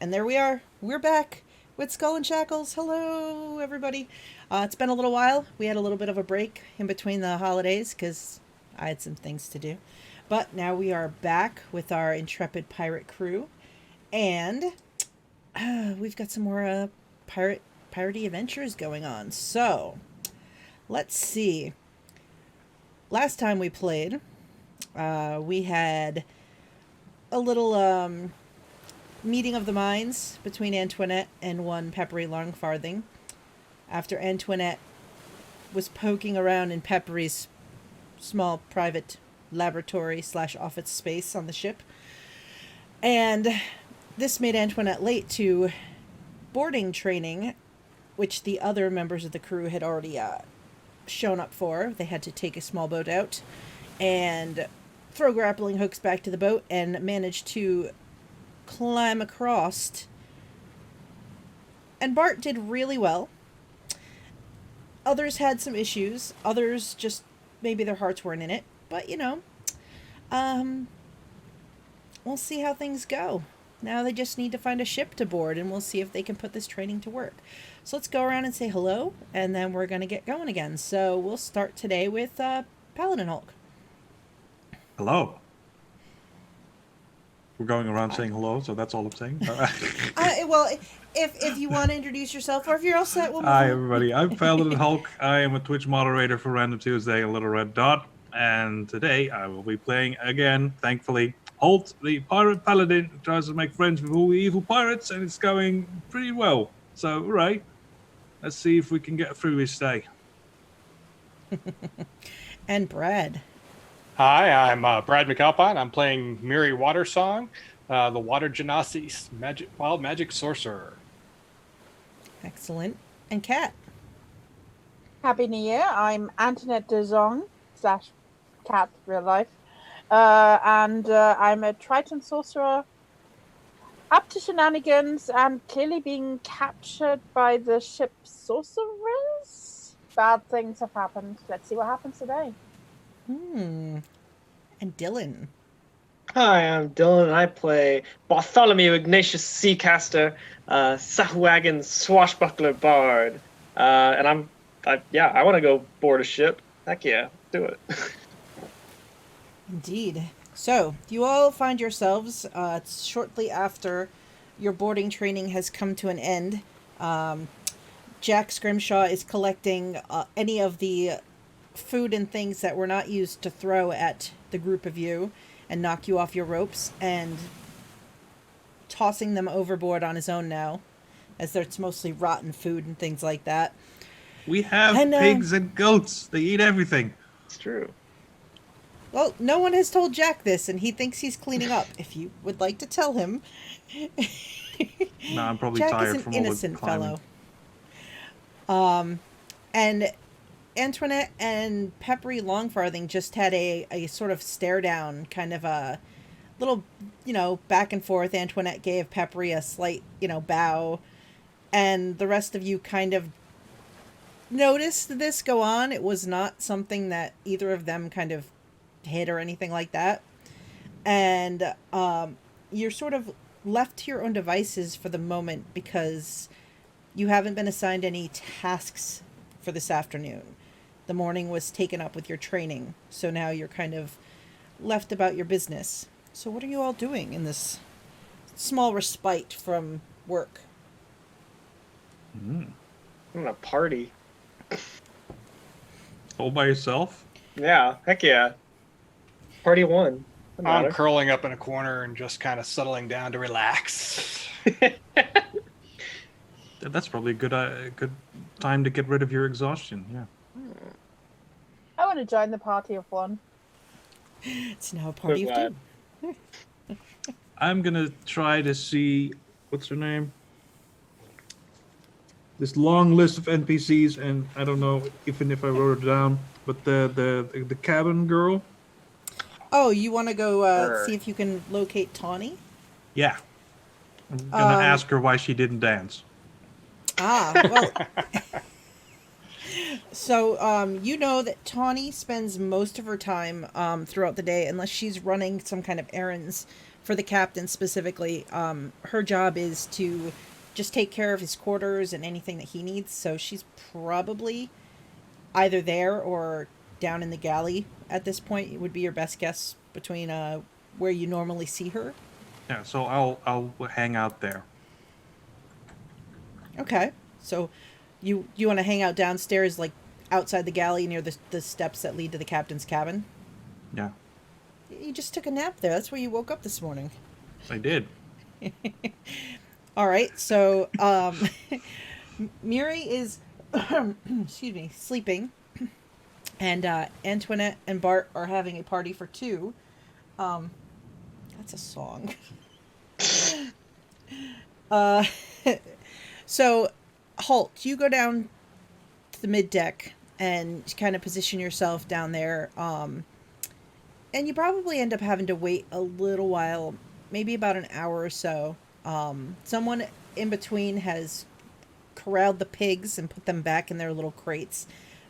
And there we are. We're back with Skull and Shackles. Hello, everybody. It's been a little while. We had a little bit of a break in between the holidays because I had some things to do. But now we are back with our intrepid pirate crew. And we've got some more piratey adventures going on. So, let's see. Last time we played, we had a little meeting of the minds between Antoinette and one Peppery Longfarthing. After Antoinette was poking around in Peppery's small private laboratory / office space on the ship. And this made Antoinette late to boarding training, which the other members of the crew had already shown up for. They had to take a small boat out and throw grappling hooks back to the boat and manage to climb across. And Bart did really well. Others had some issues. Others just, maybe their hearts weren't in it. But, we'll see how things go. Now they just need to find a ship to board, and we'll see if they can put this training to work. So let's go around and say hello, and then we're going to get going again. So we'll start today with PaladinHulk. Hello. We're going around saying hello, so that's all I'm saying. Well, if you want to introduce yourself, or if you're all set, we'll move Hi, on. everybody. I'm PaladinHulk. I am a Twitch moderator for Random Tuesday, a Little Red Dot. And today I will be playing again, thankfully, Holt, the pirate paladin, who tries to make friends with all the evil pirates, and it's going pretty well. So, all right. Let's see if we can get through this day. And Brad. Hi, I'm Brad McAlpine. I'm playing Miri Watersong, the Water Genasi wild magic sorcerer. Excellent. And Kat. Happy New Year. I'm Antoinette Dezong / Cat, real life. And I'm a Triton sorcerer, up to shenanigans and clearly being captured by the ship sorcerers. Bad things have happened. Let's see what happens today. And Dylan. Hi, I'm Dylan, and I play Bartholomew Ignatius Seacaster, Sahuagin Swashbuckler Bard. And I want to go board a ship. Heck yeah, do it. Indeed. So, you all find yourselves shortly after your boarding training has come to an end. Jack Scrimshaw is collecting any of the food and things that were not used to throw at the group of you and knock you off your ropes, and tossing them overboard on his own now, as it's mostly rotten food and things like that. We have pigs and goats. They eat everything. It's true. Well, no one has told Jack this, and he thinks he's cleaning up. If you would like to tell him. No, I'm probably Jack tired is from an all the innocent climbing. fellow. And Antoinette and Peppery Longfarthing just had a sort of stare down, kind of a little, back and forth. Antoinette gave Peppery a slight, bow, and the rest of you kind of noticed this go on. It was not something that either of them kind of hit or anything like that. And you're sort of left to your own devices for the moment because you haven't been assigned any tasks for this afternoon. The morning was taken up with your training, so now you're kind of left about your business. So what are you all doing in this small respite from work? I'm in a party. All by yourself? Yeah, heck yeah. Party one. I'm curling up in a corner and just kind of settling down to relax. That's probably a good time to get rid of your exhaustion, yeah. I want to join the party of one. It's now a party of two. I'm gonna try to see, what's her name? This long list of NPCs, and I don't know even if I wrote it down, but the cabin girl. Oh, you want to go see if you can locate Tawny? Yeah. I'm gonna ask her why she didn't dance. Well. So, you know that Tawny spends most of her time throughout the day, unless she's running some kind of errands for the captain specifically, her job is to just take care of his quarters and anything that he needs. So she's probably either there or down in the galley at this point. It would be your best guess between where you normally see her. Yeah, so I'll hang out there. Okay. So you want to hang out downstairs, like outside the galley near the steps that lead to the captain's cabin? Yeah, You just took a nap there. That's where you woke up this morning. I did. All right. So Miri is, excuse me, sleeping. And Antoinette and Bart are having a party for two. That's a song. So, Holt, you go down to the mid deck and kind of position yourself down there. And you probably end up having to wait a little while, maybe about an hour or so. Someone in between has corralled the pigs and put them back in their little crates.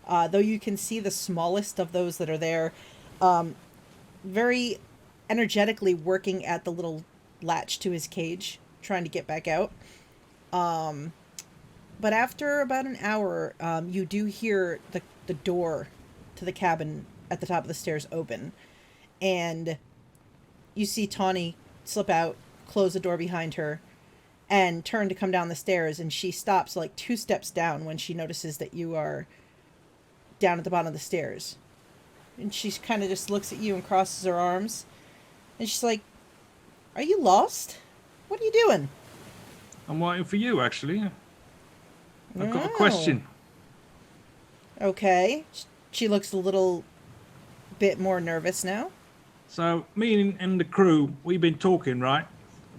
Though you can see the smallest of those that are there very energetically working at the little latch to his cage, trying to get back out. But after about an hour, you do hear the door to the cabin at the top of the stairs open. And you see Tawny slip out, close the door behind her, and turn to come down the stairs. And she stops like 2 steps down when she notices that you are down at the bottom of the stairs. And she kind of just looks at you and crosses her arms. And she's like, "Are you lost? What are you doing?" I'm waiting for you, actually. I've got a Oh. question. Okay. She looks a little bit more nervous now. So, me and the crew, we've been talking, right,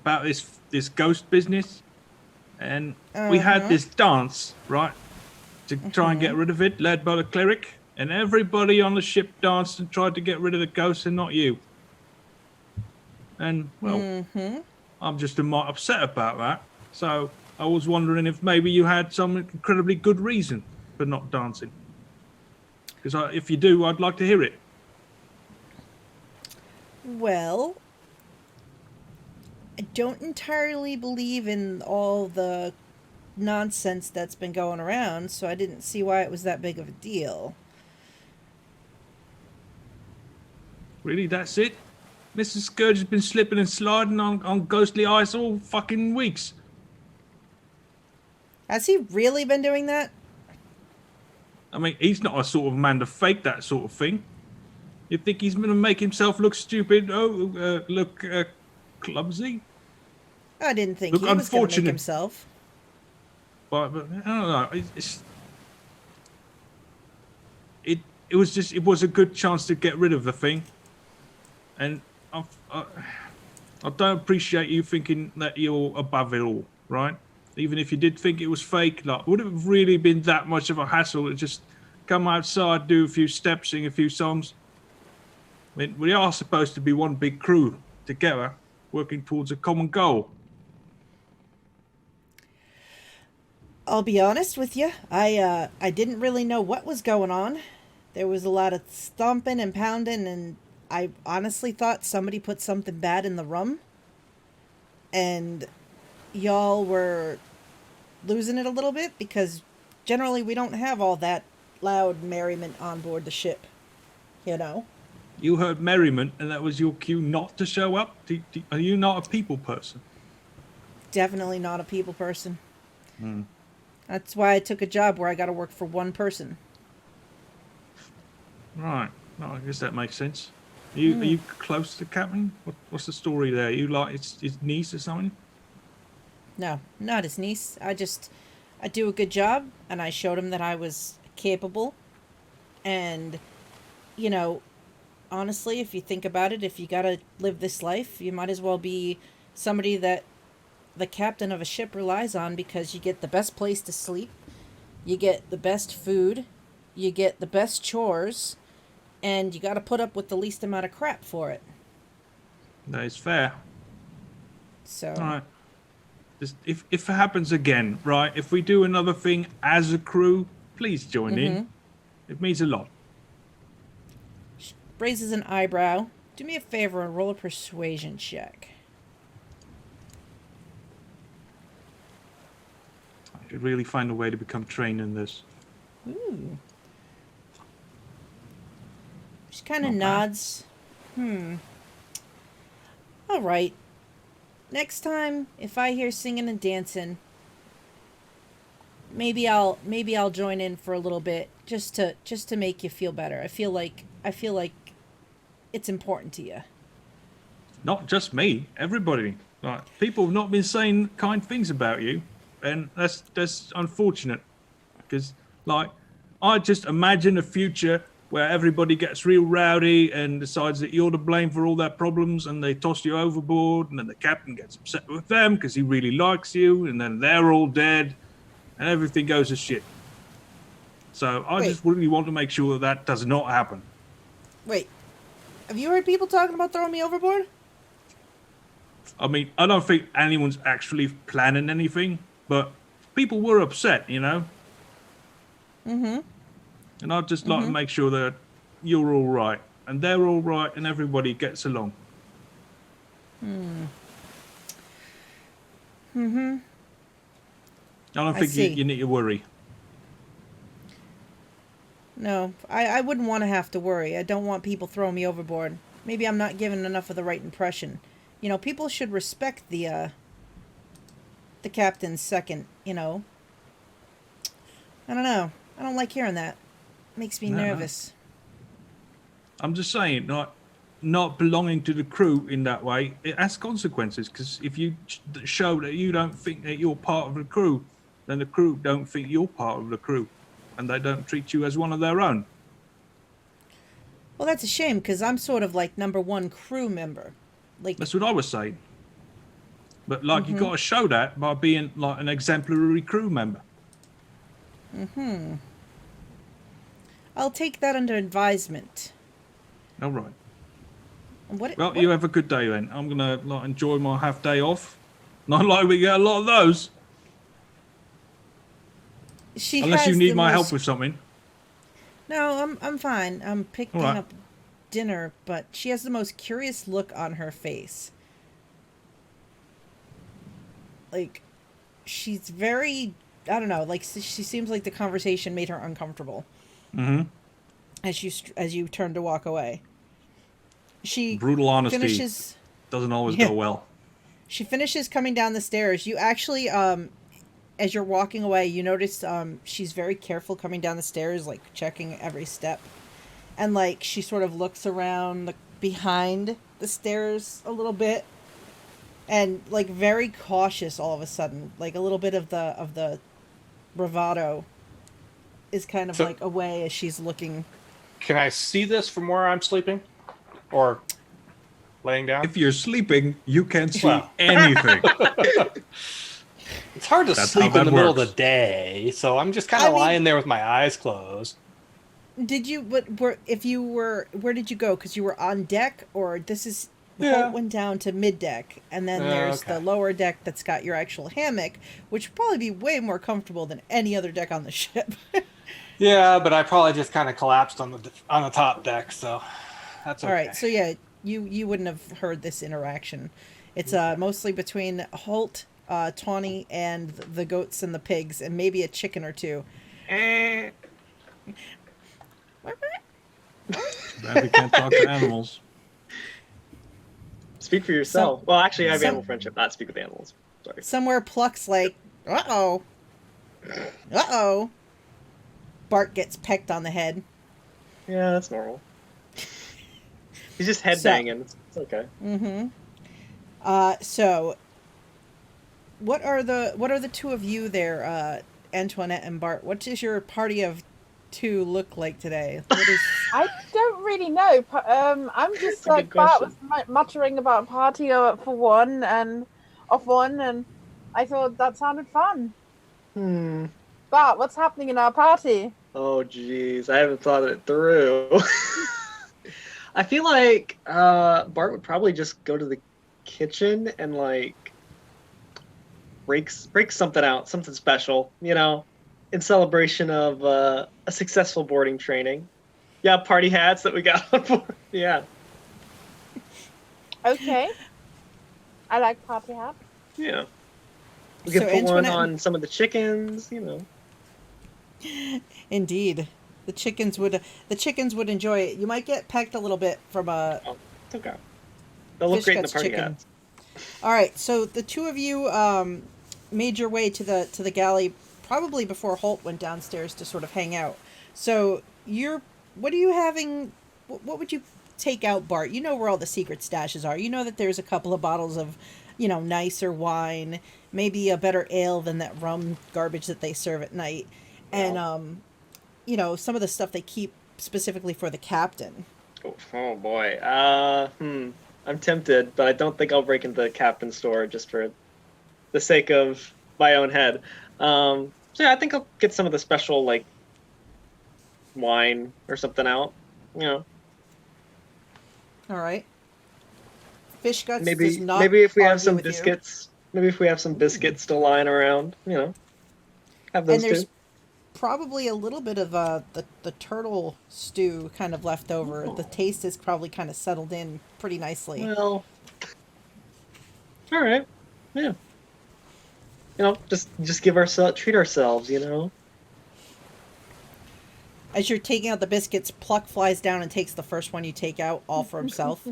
about this ghost business. And we had this dance, right, to try and get rid of it, led by the cleric. And everybody on the ship danced and tried to get rid of the ghost and not you. And, well, I'm just a mite upset about that. So, I was wondering if maybe you had some incredibly good reason for not dancing. Because if you do, I'd like to hear it. Well, I don't entirely believe in all the nonsense that's been going around, so I didn't see why it was that big of a deal. Really, that's it? Mr. Scourge has been slipping and sliding on ghostly ice all fucking weeks. Has he really been doing that? I mean, he's not a sort of man to fake that sort of thing. You think he's going to make himself look stupid? Look clumsy? I didn't think Look, he was going to make unfortunate. himself. But I don't know. It was a good chance to get rid of the thing, and I don't appreciate you thinking that you're above it all, right? Even if you did think it was fake, like, would it have really been that much of a hassle to just come outside, do a few steps, sing a few songs? I mean, we are supposed to be one big crew together, working towards a common goal. I'll be honest with you. I didn't really know what was going on. There was a lot of stomping and pounding, and I honestly thought somebody put something bad in the rum. And y'all were losing it a little bit because generally we don't have all that loud merriment on board the ship. You know? You heard merriment, and that was your cue not to show up? Are you not a people person? Definitely not a people person. That's why I took a job where I got to work for one person. Right. No, I guess that makes sense. Are you close to the captain? What's the story there? You like his niece or something? No, not his niece. I do a good job, and I showed him that I was capable. And, you know, honestly, if you think about it, if you gotta live this life, you might as well be somebody that the captain of a ship relies on, because you get the best place to sleep, you get the best food, you get the best chores, and you gotta put up with the least amount of crap for it. That is fair. So, All right. Just, if it happens again, right? If we do another thing as a crew, please join in. It means a lot. raises an eyebrow. Do me a favor and roll a persuasion check. could really find a way to become trained in this. Ooh. She kind of Not bad. nods. All right. Next time, if I hear singing and dancing, maybe I'll join in for a little bit just to make you feel better. I feel like it's important to you. Not just me, everybody. Like, people have not been saying kind things about you, and that's unfortunate. Because, like, I just imagine a future where everybody gets real rowdy and decides that you're to blame for all their problems, and they toss you overboard, and then the captain gets upset with them because he really likes you, and then they're all dead, and everything goes to shit. So I Wait. just really want to make sure that does not happen. Wait, have you heard people talking about throwing me overboard? I mean, I don't think anyone's actually planning anything, but people were upset, you know? Mm-hmm. And I'd just like to make sure that you're all right, and they're all right, and everybody gets along. Mm-hmm. I don't I think see. you need to worry. No, I wouldn't want to have to worry. I don't want people throwing me overboard. Maybe I'm not giving enough of the right impression. You know, people should respect the captain's second, you know. I don't know. I don't like hearing that. Makes me No. nervous. I'm just saying, not belonging to the crew in that way, it has consequences. Because if you show that you don't think that you're part of the crew, then the crew don't think you're part of the crew, and they don't treat you as one of their own. Well, that's a shame, because I'm sort of like #1 crew member. Like, That's what I was saying. But like, you got to show that by being like an exemplary crew member. I'll take that under advisement. All right. What? Well, you have a good day then. I'm gonna like enjoy my half day off. Not like we get a lot of those. She Unless has you need the my help most- with something. No, I'm fine. I'm picking All right. up dinner, but she has the most curious look on her face. Like, she's very, I don't know, like she seems like the conversation made her uncomfortable Mm-hmm. as you turn to walk away. She Brutal honesty finishes doesn't always Yeah. go well. She finishes coming down the stairs. You actually, as you're walking away, you notice she's very careful coming down the stairs, like checking every step. And like she sort of looks around behind the stairs a little bit. And like very cautious all of a sudden. Like a little bit of the bravado is kind of So- like away as she's looking. Can I see this from where I'm sleeping? Or laying down? If you're sleeping, you can't see Well. anything. It's hard to That's sleep how in the that middle of works. the day, so I'm just kind I of mean- lying there with my eyes closed. Did you where did you go? Because you were on deck, or this is Yeah. Holt went down to mid deck, and then there's the Okay. lower deck that's got your actual hammock, which would probably be way more comfortable than any other deck on the ship. Yeah, but I probably just kind of collapsed on the top deck, so that's okay. All right, so yeah, you wouldn't have heard this interaction. It's mostly between Holt, Tawny, and the goats and the pigs, and maybe a chicken or two. Bad we can't talk to animals. Speak for yourself. Well, actually, I have some- animal friendship, not speak with animals. Sorry. Somewhere Pluck's like, uh-oh. Bart gets pecked on the head. Yeah, that's normal. He's just head So- banging. It's okay. Mm-hmm. So what are the two of you there, Antoinette and Bart? What does your party of two look like today? What is I don't really know. I'm just That's a like good Bart was question. muttering about party for one, and I thought that sounded fun. Bart, what's happening in our party? Oh, jeez. I haven't thought it through. I feel like Bart would probably just go to the kitchen and, like, break something out, something special, you know, in celebration of a successful boarding training. Yeah, party hats that we got on board. Yeah. Okay. I like party hat. Yeah. We could So put one Antoinette- on some of the chickens, you know. Indeed, the chickens would enjoy it. You might get pecked a little bit from a Oh, it's okay. They'll look fish great in the guts party chicken. hats. All right, so the two of you made your way to the galley probably before Holt went downstairs to sort of hang out. So what are you having? What would you take out, Bart? You know where all the secret stashes are. You know that there's a couple of bottles of, nicer wine, maybe a better ale than that rum garbage that they serve at night, and some of the stuff they keep specifically for the captain. Oh boy. I'm tempted, but I don't think I'll break into the captain's store just for the sake of my own head. So yeah, I think I'll get some of the special like wine or something out. You know, All right. Fish guts maybe does not maybe if we have argue some with you. biscuits, maybe if we have some biscuits still lying around, you know, have those And there's too. probably a little bit of the turtle stew kind of left over. The taste is probably kind of settled in pretty nicely. Well, all right, yeah. You know, just treat ourselves, you know. As you're taking out the biscuits, Pluck flies down and takes the first one you take out, all for himself,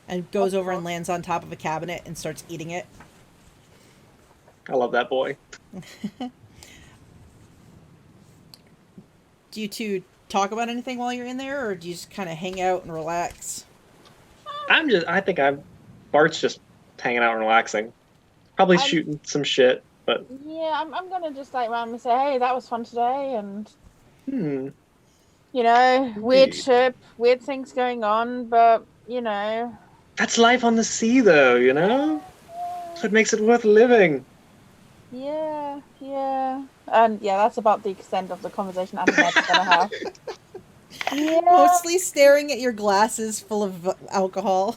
and goes over and lands on top of a cabinet and starts eating it. I love that boy. Do you two talk about anything while you're in there, or do you just kind of hang out and relax? Bart's just hanging out and relaxing. Probably I'm- shooting some shit, but Yeah, I'm gonna just like randomly say, hey, that was fun today, and hmm. weird Indeed. ship, weird things going on, but That's life on the sea, though, you know? That's what makes it worth living. yeah, and yeah, that's about the extent of the conversation Antoinette's gonna have. Yeah, Mostly staring at your glasses full of alcohol.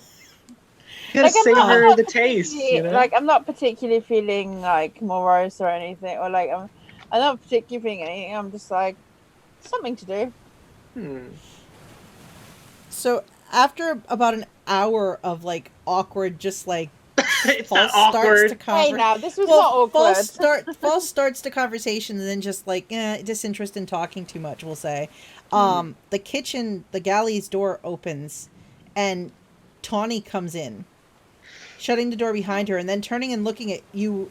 You gotta I'm savor not the taste, you know? Like I'm not particularly feeling like morose or anything, or like I'm not particularly feeling anything. I'm just like something to do. So after about an hour of like awkward, just like It's false not starts awkward. to Hey, conversation. now this was not awkward. False starts to conversation, and then just like disinterest in talking too much. We'll say, the galley's door opens, and Tawny comes in, shutting the door behind her, and then turning and looking at you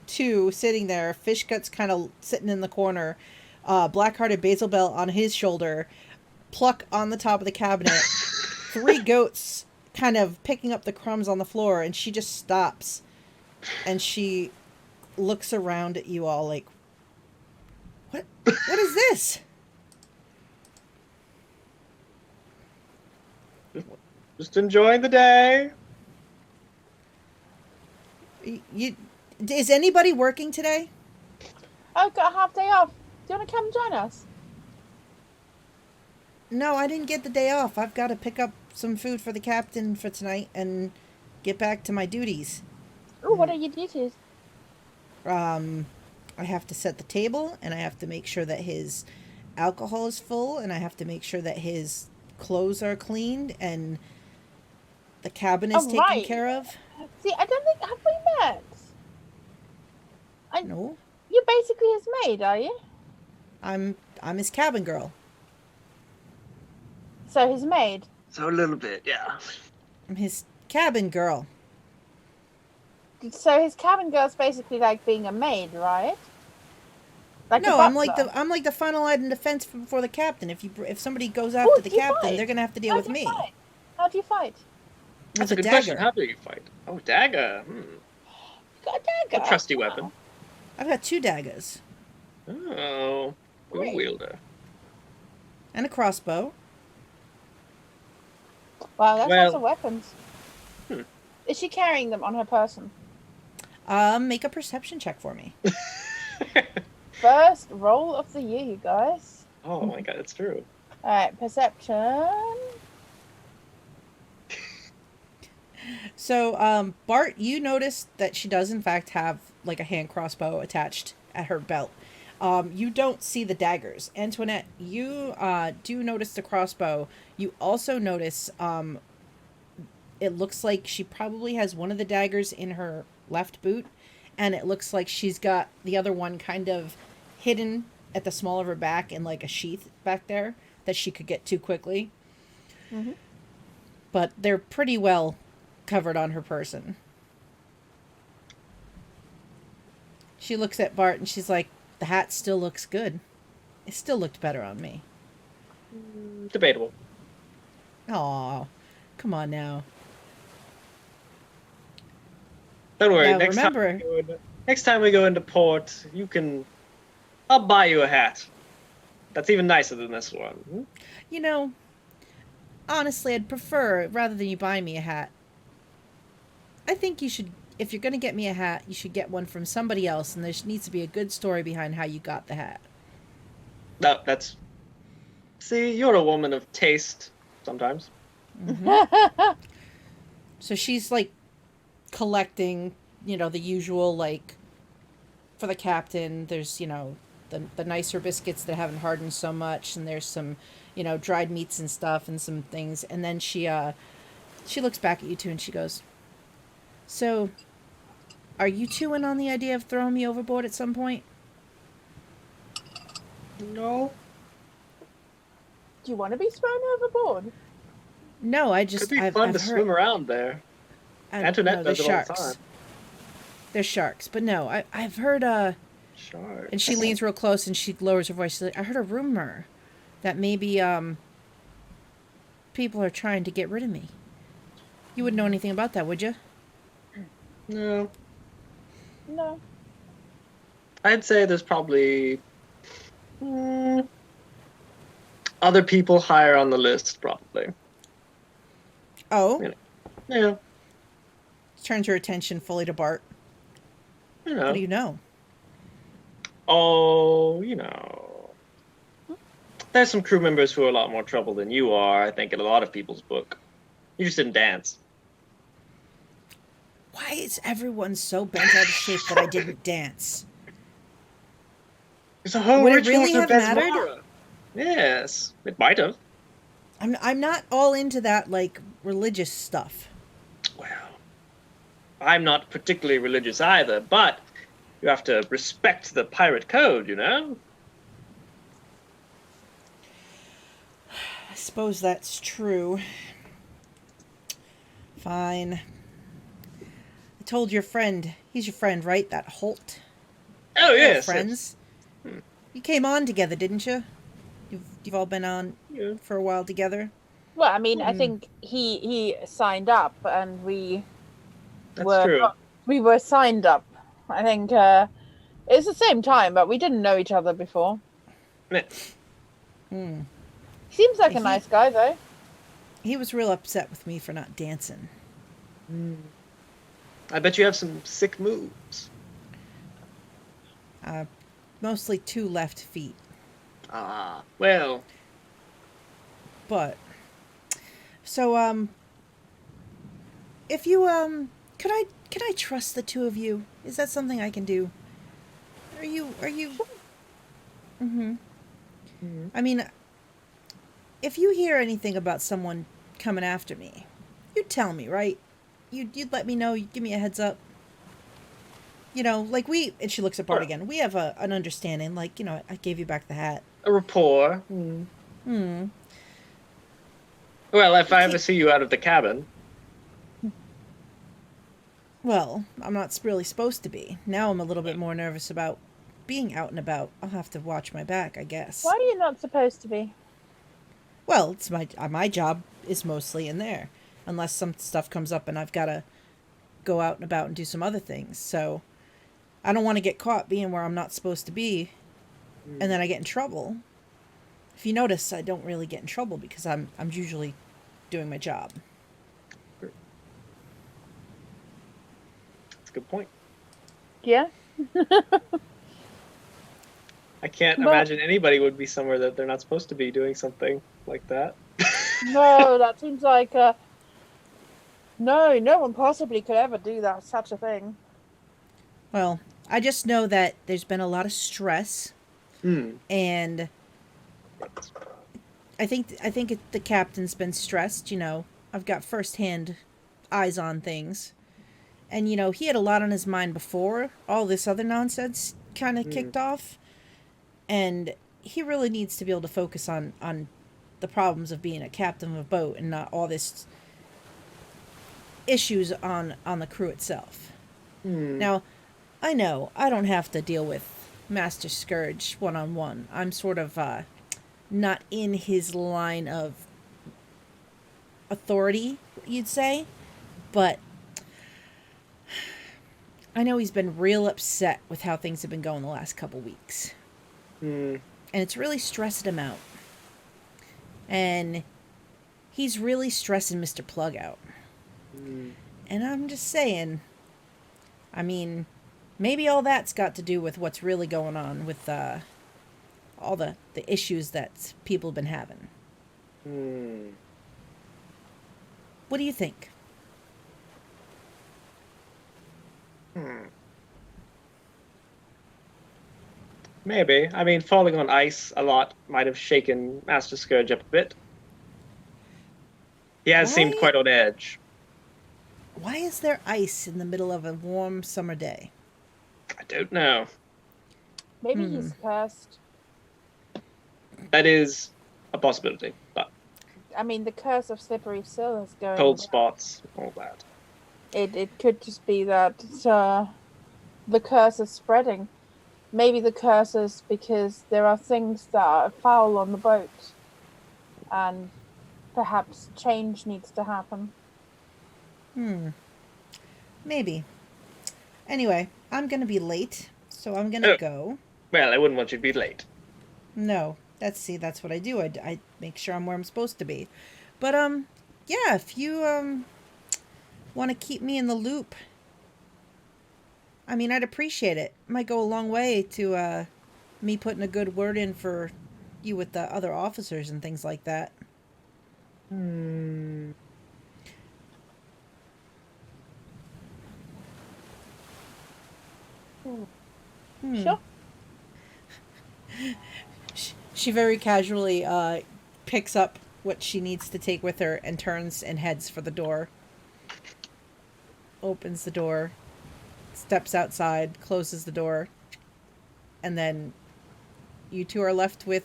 two sitting there. Fish guts kind of sitting in the corner, black-hearted Basil Bell on his shoulder, Pluck on the top of the cabinet, three goats kind of picking up the crumbs on the floor, and she just stops and she looks around at you all like, what is this? Just enjoying the day. Is anybody working today? I've got a half day off. Do you want to come join us? No, I didn't get the day off. I've got to pick up some food for the captain for tonight and get back to my duties. Oh, what are your duties? I have to set the table, and I have to make sure that his alcohol is full, and I have to make sure that his clothes are cleaned, and the cabin is taken right. care of. See, I don't think have we met. No, You're basically his maid, are you? I'm his cabin girl. So his maid. So a little bit, yeah. I'm his cabin girl. So his cabin girl's basically like being a maid, right? Like No, a I'm like butler. the final line of defense for the captain. If somebody goes after the do you captain, fight? they're gonna have to deal How with do you me fight? How do you fight? That's with a a good question. dagger. How do you fight? Oh, dagger. You got a dagger. A trusty Wow. weapon. I've got 2 daggers Oh, good Great. wielder. and a crossbow. Wow, that's Well- lots of weapons. Is she carrying them on her person? Make a perception check for me. First roll of the year, you guys. Oh my god, it's true. Alright, perception. So, Bart, you notice that she does in fact have like a hand crossbow attached at her belt. You don't see the daggers. Antoinette, you do notice the crossbow. You also notice it looks like she probably has one of the daggers in her left boot, and it looks like she's got the other one kind of hidden at the small of her back in like a sheath back there that she could get to quickly. Mm-hmm. But they're pretty well covered on her person. She looks at Bart and she's like, the hat still looks good. It still looked better on me. Debatable. Aw, come on now. Don't worry. Now, remember- Next time we go into port, I'll buy you a hat. That's even nicer than this one. You know, honestly, I'd prefer, rather than you buy me a hat, I think you should, if you're going to get me a hat, you should get one from somebody else, and there needs to be a good story behind how you got the hat. No, that's... See, you're a woman of taste, sometimes. So she's, like, collecting, the usual, like, for the captain, there's, the nicer biscuits that haven't hardened so much, and there's some, dried meats and stuff and some things. And then she looks back at you two and she goes, so, are you two in on the idea of throwing me overboard at some point? No. Do you want to be thrown overboard? No, I've Could be fun to swim around there. Antoinette does it all the time. There's sharks, but no, I've heard, Sharks. and she leans real close and she lowers her voice. She's like, I heard a rumor that maybe, people are trying to get rid of me. You wouldn't know anything about that, would you? No. No. I'd say there's probably other people higher on the list, probably. Oh? Yeah. Turns her attention fully to Bart. What do you know? Oh, there's some crew members who are a lot more trouble than you are, I think, in a lot of people's book. You just didn't dance. Why is everyone so bent out of shape that I didn't dance? There's a whole Would it ritual really to have mattered? Besmara. Yes, it might have. I'm not all into that, like, religious stuff. Well, I'm not particularly religious either, but you have to respect the pirate code, I suppose that's true. Fine. I told your friend, he's your friend, right? That Holt? Oh, yes. Friends? You came on together, didn't you? You've all been on for a while together? Well, I mean, I think he signed up, and we That's true. We were signed up. I think it's the same time, but we didn't know each other before. Yeah. Hmm. Seems like a nice guy, though. He was real upset with me for not dancing. I bet you have some sick moves. Mostly 2 left feet. Ah, well. But so if you could I trust the two of you? Is that something I can do? Are you I mean, if you hear anything about someone coming after me, you'd tell me, right? You'd let me know, you'd give me a heads up. Like and she looks at Bart again. We have an understanding, like, I gave you back the hat. A rapport. Well, if I ever see you out of the cabin. Well, I'm not really supposed to be. Now I'm a little bit more nervous about being out and about. I'll have to watch my back, I guess. Why are you not supposed to be? Well, it's my job is mostly in there, unless some stuff comes up and I've got to go out and about and do some other things. So I don't want to get caught being where I'm not supposed to be, and then I get in trouble. If you notice, I don't really get in trouble because I'm usually doing my job. That's a good point. Yeah. I can't imagine anybody would be somewhere that they're not supposed to be doing something like that. No, that seems like no one possibly could ever do that, such a thing. Well, I just know that there's been a lot of stress, and I think the captain's been stressed. I've got firsthand eyes on things, And, he had a lot on his mind before all this other nonsense kind of kicked off. And he really needs to be able to focus on the problems of being a captain of a boat and not all this issues on the crew itself. Now, I know I don't have to deal with Master Scourge one-on-one. I'm sort of not in his line of authority, you'd say. But I know he's been real upset with how things have been going the last couple weeks. And it's really stressing him out. And he's really stressing Mr. Plug out. And I'm just saying, I mean, maybe all that's got to do with what's really going on with all the issues that people have been having. What do you think? Maybe. I mean, falling on ice a lot might have shaken Master Scourge up a bit. He has seemed quite on edge. Why is there ice in the middle of a warm summer day? I don't know. Maybe he's cursed. That is a possibility, but I mean, the curse of slippery sill is going. cold spots, all that. It could just be that the curse is spreading. Maybe the curse is because there are things that are foul on the boat, and perhaps change needs to happen. Maybe. Anyway, I'm gonna be late, so I'm gonna go. Well, I wouldn't want you to be late. No, that's what I do. I make sure I'm where I'm supposed to be. But yeah, if you want to keep me in the loop, I mean, I'd appreciate it. Might go a long way to me putting a good word in for you with the other officers and things like that. Sure. She very casually picks up what she needs to take with her and turns and heads for the door. Opens the door, steps outside, closes the door, and then you two are left with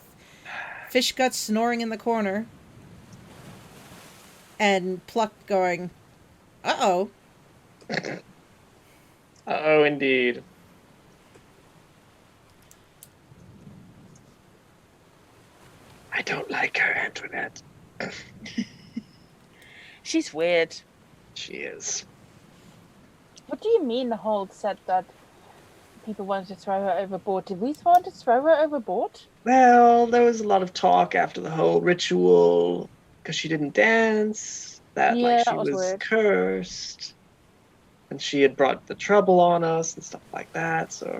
Fish Guts snoring in the corner and Pluck going, uh-oh. Uh-oh, indeed. I don't like her, Antoinette. She's weird. She is. What do you mean Holt said that people wanted to throw her overboard? Did we want to throw her overboard? Well, there was a lot of talk after the whole ritual, because she didn't dance, that Yeah, she that was weird. cursed, and she had brought the trouble on us and stuff like that, so I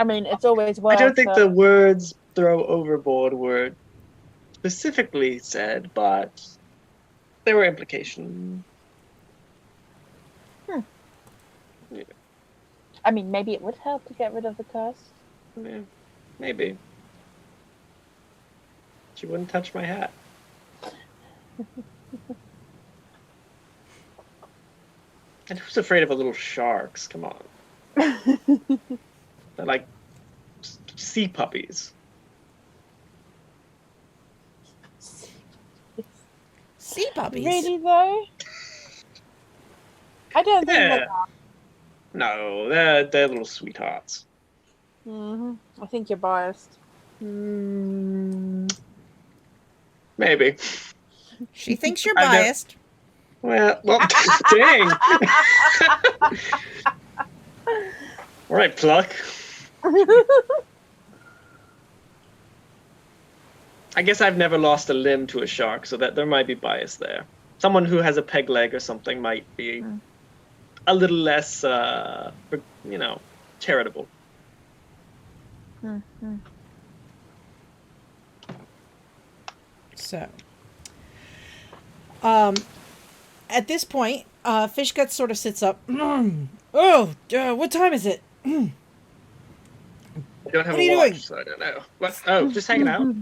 mean, it's always worth I don't think the words throw overboard were specifically said, but there were implications. Yeah, I mean, maybe it would help to get rid of the curse. yeah, maybe. She wouldn't touch my hat. And who's afraid of a little sharks? Come on. They're like sea puppies. Sea puppies. Really, though? I don't think Yeah. that. No, they're little sweethearts. I think you're biased. Maybe. She thinks you're I know. biased. Well, dang. All right, Pluck. I guess I've never lost a limb to a shark, so that there might be bias there. Someone who has a peg leg or something might be a little less, charitable. So, at this point, Fish Guts sort of sits up. What time is it? I don't have What are you a watch, doing? so I don't know. What? Oh, just hanging out.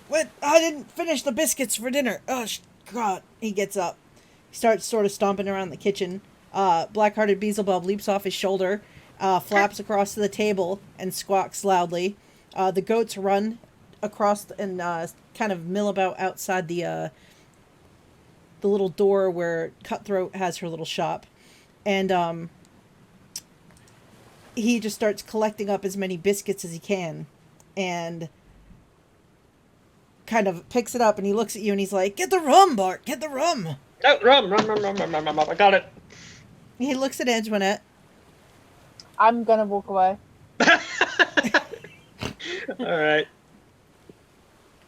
What? I didn't finish the biscuits for dinner. Oh, God. He gets up. He starts sort of stomping around the kitchen. Black-hearted Beelzebub leaps off his shoulder, flaps across to the table, and squawks loudly. The goats run across and kind of mill about outside the little door where Cutthroat has her little shop. And he just starts collecting up as many biscuits as he can. And kind of picks it up and he looks at you and he's like, "Get the rum, Bart, get the rum." Oh, rum. I got it. He looks at Antoinette. I'm gonna walk away. All right.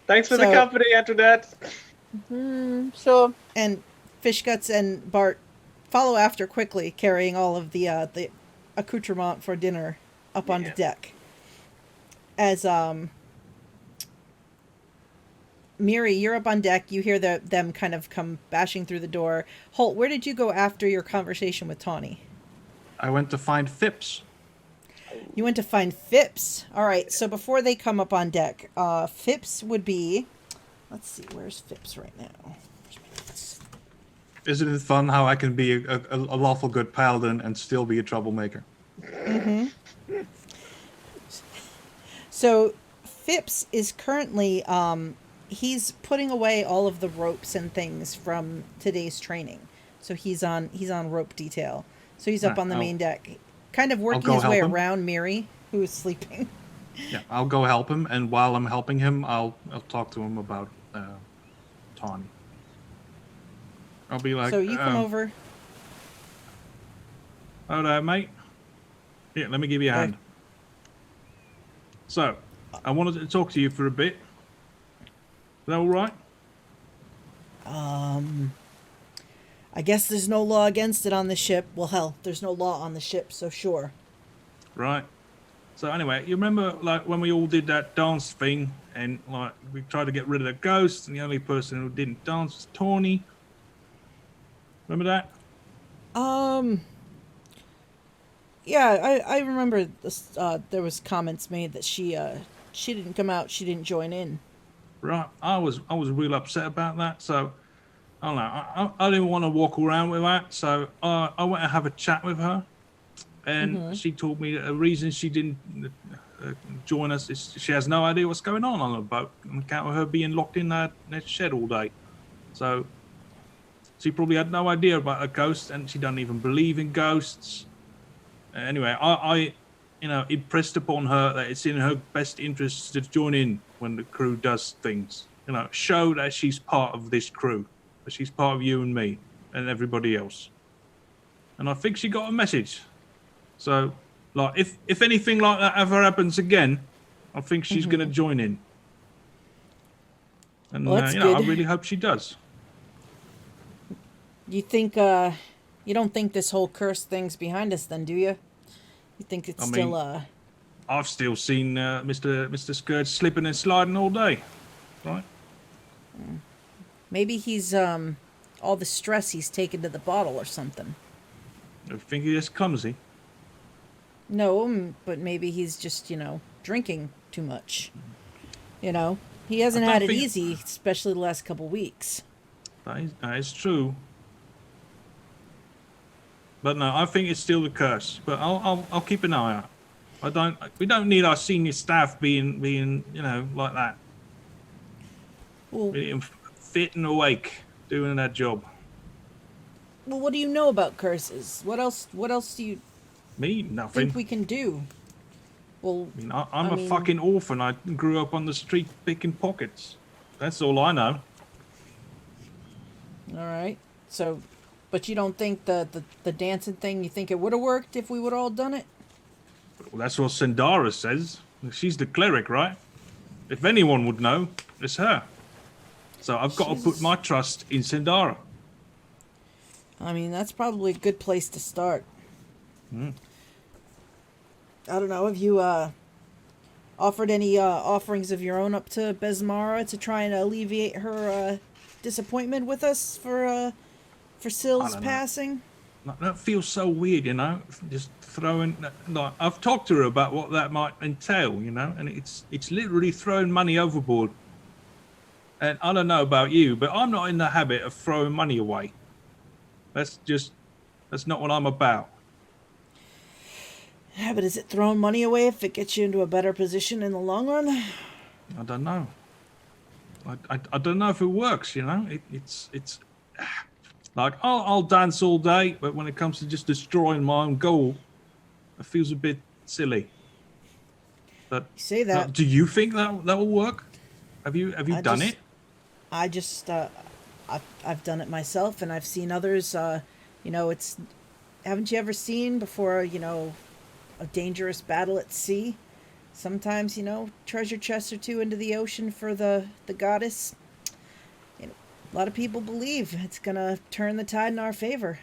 Thanks for the company, Antoinette. Sure. And Fishguts and Bart follow after quickly, carrying all of the accoutrement for dinner up on the deck. As Miri, you're up on deck. You hear them kind of come bashing through the door. Holt, where did you go after your conversation with Tawny? I went to find Phipps. You went to find Phipps. All right, so before they come up on deck, Phipps would be... Let's see, where's Phipps right now? Isn't it fun how I can be a lawful good paladin and still be a troublemaker? Mm-hmm. So Phipps is currently... he's putting away all of the ropes and things from today's training. So he's on rope detail. So he's up on the main deck, kind of working his way around Miri, who is sleeping. Yeah, I'll go help him, and while I'm helping him, I'll talk to him about Tawny. I'll be like, so you come over. Oh, there, mate. Yeah, let me give you a hand. So, I wanted to talk to you for a bit. Is that all right? I guess there's no law against it on the ship. Well, hell, there's no law on the ship, so sure. Right. So anyway, you remember like when we all did that dance thing, and like we tried to get rid of the ghosts, and the only person who didn't dance was Tawny. Remember that? Yeah, I remember this. There was comments made that she didn't come out. She didn't join in. Right. I was real upset about that. So I don't know. I didn't want to walk around with that. So I went and have a chat with her, and she told me that the reason she didn't join us is she has no idea what's going on the boat on account of her being locked in that shed all day. So she probably had no idea about a ghost, and she doesn't even believe in ghosts. Anyway, I impressed upon her that it's in her best interest to join in when the crew does things. Show that she's part of this crew, that she's part of you and me and everybody else. And I think she got a message. So, like, if anything like that ever happens again, I think she's going to join in. And well, that's good. I really hope she does. You think you don't think this whole curse thing's behind us then, do you? You think it's still I've still seen Mr. Scourge slipping and sliding all day, right? Maybe he's all the stress he's taken to the bottle or something. I think he's clumsy. No, but maybe he's just, drinking too much. He hasn't had it easy, especially the last couple weeks. That is true. But no, I think it's still the curse. But I'll keep an eye out. We don't need our senior staff being like that. Well, being fit and awake, doing that job. Well, what do you know about curses? What else do you Nothing. think we can do? Well, I'm a fucking orphan. I grew up on the street picking pockets. That's all I know. All right. So, but you don't think the dancing thing, you think it would have worked if we would have all done it? Well, that's what Sandara says. She's the cleric, right? If anyone would know, it's her. So I've got to put my trust in Sandara. That's probably a good place to start. I don't know. Have you offered any offerings of your own up to Besmara to try and alleviate her disappointment with us for Syl's passing? That feels so weird, just throwing. Like, I've talked to her about what that might entail, and it's literally throwing money overboard. And I don't know about you, but I'm not in the habit of throwing money away. That's not what I'm about. Yeah, but is it throwing money away if it gets you into a better position in the long run? I don't know. I don't know if it works. It's like I'll dance all day, but when it comes to just destroying my own goal, it feels a bit silly. But You say that. do you think that will work? Have you done it? I just, I've done it myself, and I've seen others. It's. Haven't you ever seen before? A dangerous battle at sea. Sometimes, treasure chests or two into the ocean for the goddess. A lot of people believe it's gonna turn the tide in our favor.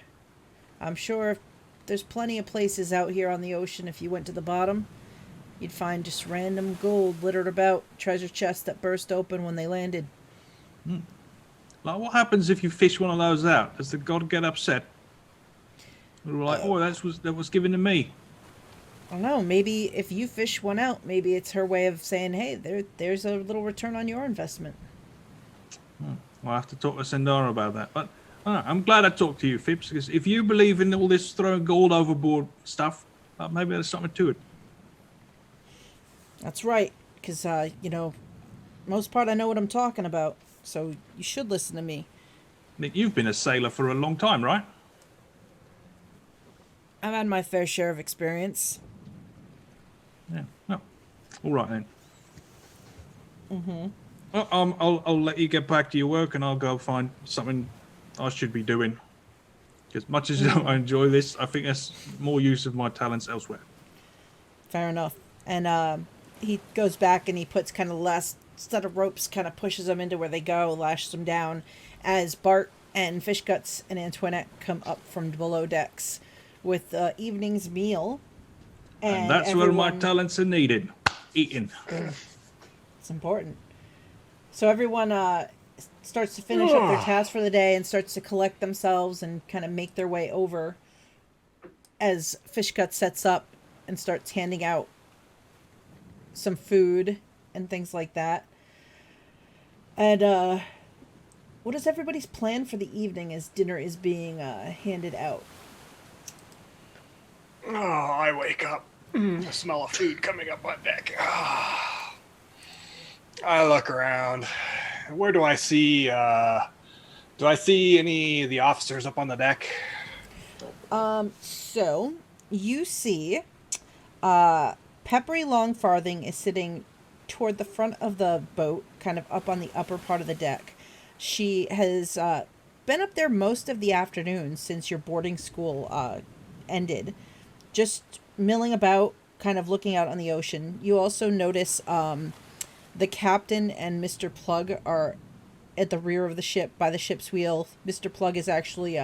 I'm sure there's plenty of places out here on the ocean. If you went to the bottom, you'd find just random gold littered about, treasure chests that burst open when they landed. Like, what happens if you fish one of those out? Does the god get upset? We're like, that was given to me. I don't know. Maybe if you fish one out, maybe it's her way of saying, "Hey, there's a little return on your investment." I'll have to talk to Sendara about that. But I'm glad I talked to you, Phipps, because if you believe in all this throwing gold overboard stuff, maybe there's something to it. That's right, because most part I know what I'm talking about. So you should listen to me. Nick, you've been a sailor for a long time, right? I've had my fair share of experience. Yeah. No. All right then. Well, I'll let you get back to your work, and I'll go find something I should be doing. As much as I enjoy this, I think there's more use of my talents elsewhere. Fair enough. And he goes back and he puts kind of the last set of ropes, kind of pushes them into where they go, lashes them down, as Bart and Fishguts and Antoinette come up from below decks with the evening's meal. And that's where my talents are needed. Eating. It's important. So everyone starts to finish up their tasks for the day and starts to collect themselves and kind of make their way over as Fishgut sets up and starts handing out some food and things like that. And what is everybody's plan for the evening as dinner is being handed out? Oh, I wake up. The smell of food coming up on deck. I look around. Where do I see? Do I see any of the officers up on the deck? So you see, Peppery Longfarthing is sitting toward the front of the boat, kind of up on the upper part of the deck. She has been up there most of the afternoon since your boarding school ended, just milling about, kind of looking out on the ocean. You also notice the captain and Mr. Plug are at the rear of the ship by the ship's wheel. Mr. Plug is actually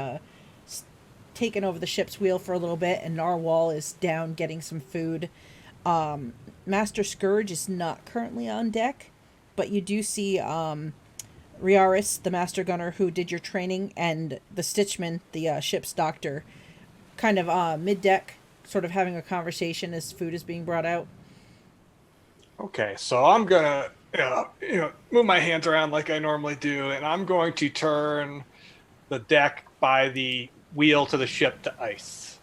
taken over the ship's wheel for a little bit, and Narwhal is down getting some food. Master Scourge is not currently on deck, but you do see Riaris, the master gunner who did your training, and the Stitchman, the ship's doctor, kind of mid-deck, sort of having a conversation as food is being brought out. Okay, so I'm gonna move my hands around like I normally do, and I'm going to turn the deck by the wheel to the ship to ice.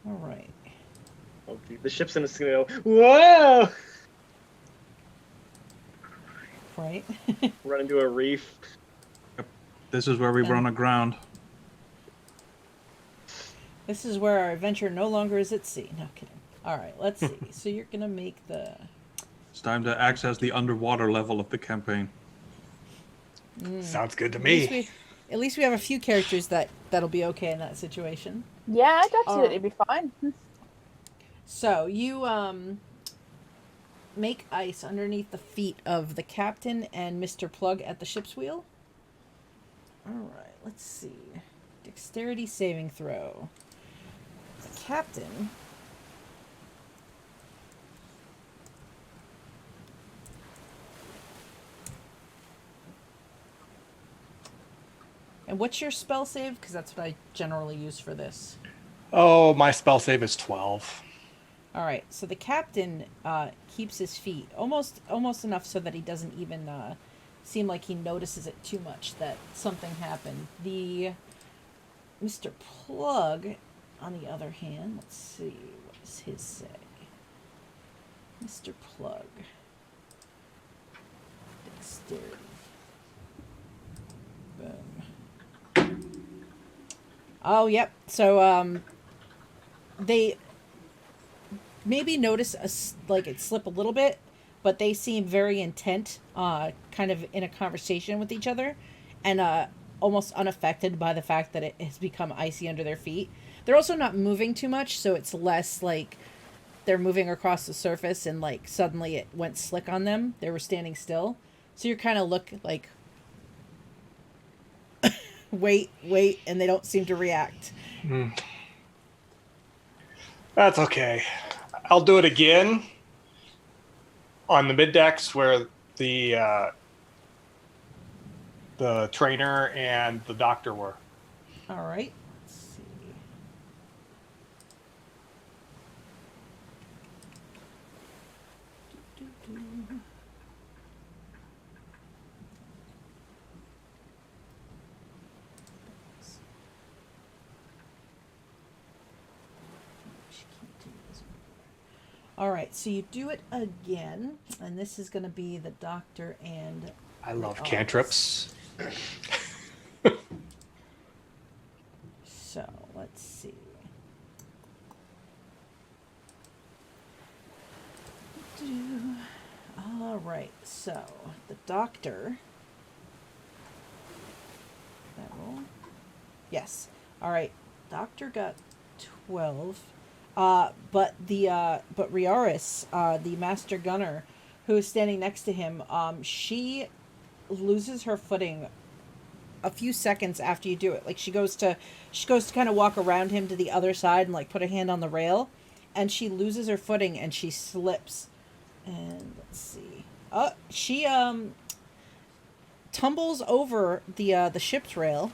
All right. Oh, the ship's in a go, whoa! Right. Run into a reef. This is where we run aground. This is where our adventure no longer is at sea. No kidding. All right, let's see. So you're going to make the... It's time to access the underwater level of the campaign. Sounds good to me. At least we have a few characters that'll be okay in that situation. Yeah, I'd absolutely be fine. So you make ice underneath the feet of the captain and Mr. Plug at the ship's wheel. All right, let's see. Dexterity saving throw. The captain... And what's your spell save? Because that's what I generally use for this. Oh, my spell save is 12. All right, so the captain keeps his feet almost enough so that he doesn't even seem like he notices it too much that something happened. The Mr. Plug, on the other hand, let's see, what does his say? Mr. Plug. Dexterity. Boom. Oh, yep. So, they maybe notice like it slip a little bit, but they seem very intent, kind of in a conversation with each other, and almost unaffected by the fact that it has become icy under their feet. They're also not moving too much, so it's less like they're moving across the surface and like suddenly it went slick on them. They were standing still, so you kind of look like wait, and they don't seem to react. That's okay. I'll do it again on the mid decks where the trainer and the doctor were. All right. Let's see. All right, so you do it again, and this is going to be the doctor and... I love cantrips. So, let's see. All right, so the doctor... That roll? Yes. All right, doctor got 12. But Riaris, the master gunner, who is standing next to him, she loses her footing a few seconds after you do it. Like she goes to kind of walk around him to the other side and like put a hand on the rail, and she loses her footing and she slips. And let's see. She tumbles over the ship's rail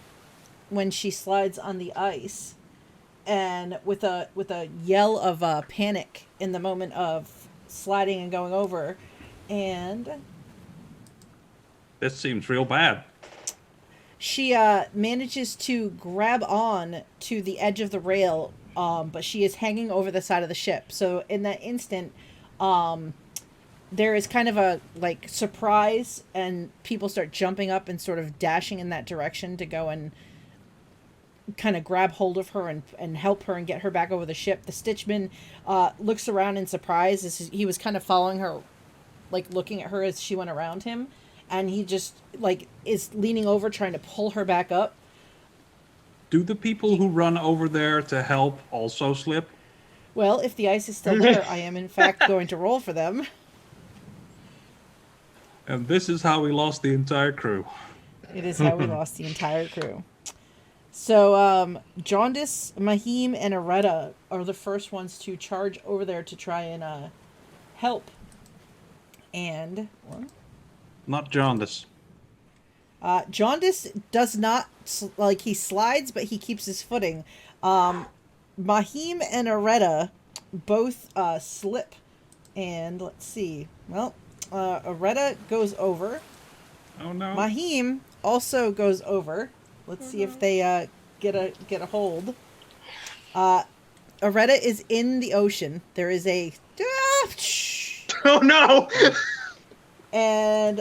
when she slides on the ice. And with a yell of panic in the moment of sliding and going over, and This seems real bad. she manages to grab on to the edge of the rail, but she is hanging over the side of the ship. So in that instant, there is kind of a like surprise, and people start jumping up and sort of dashing in that direction to go and kind of grab hold of her and help her and get her back over the ship. The Stitchman looks around in surprise as he was kind of following her, like looking at her as she went around him, and he just like is leaning over trying to pull her back up. Do the people who run over there to help also slip? Well, if the ice is still there, I am in fact going to roll for them. And this is how we lost the entire crew. It is how we lost the entire crew. So, Jaundice, Mahim, and Areta are the first ones to charge over there to try and help. And what? Not Jaundice. Jaundice does not, like, he slides, but he keeps his footing. Mahim and Areta both slip. And let's see. Well, Areta goes over. Oh no. Mahim also goes over. Let's see if they get a hold. Areta is in the ocean. There is a... Oh no! And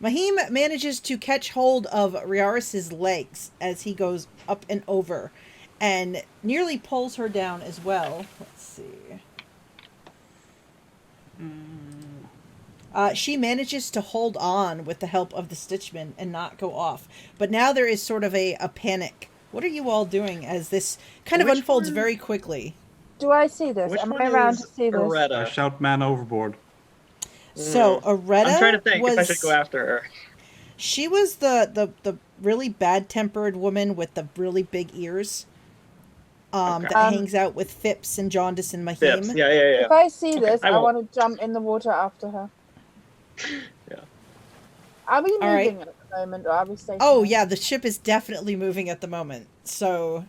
Mahim manages to catch hold of Riaris's legs as he goes up and over, and nearly pulls her down as well. Let's see. She manages to hold on with the help of the Stitchman and not go off. But now there is sort of a panic. What are you all doing as this kind of unfolds very quickly? Do I see this? Which Am one I around to is see this? I Areta? shout man overboard. So Areta I'm trying to think was, if I should go after her. She was the really bad-tempered woman with the really big ears. Okay. That hangs out with Phipps and Jaundice and Mahim. Phipps. Yeah. If I see this, I I won't. want to jump in the water after her. Yeah. Are we All right. moving at the moment, or are we stationary? Oh yeah, the ship is definitely moving at the moment. So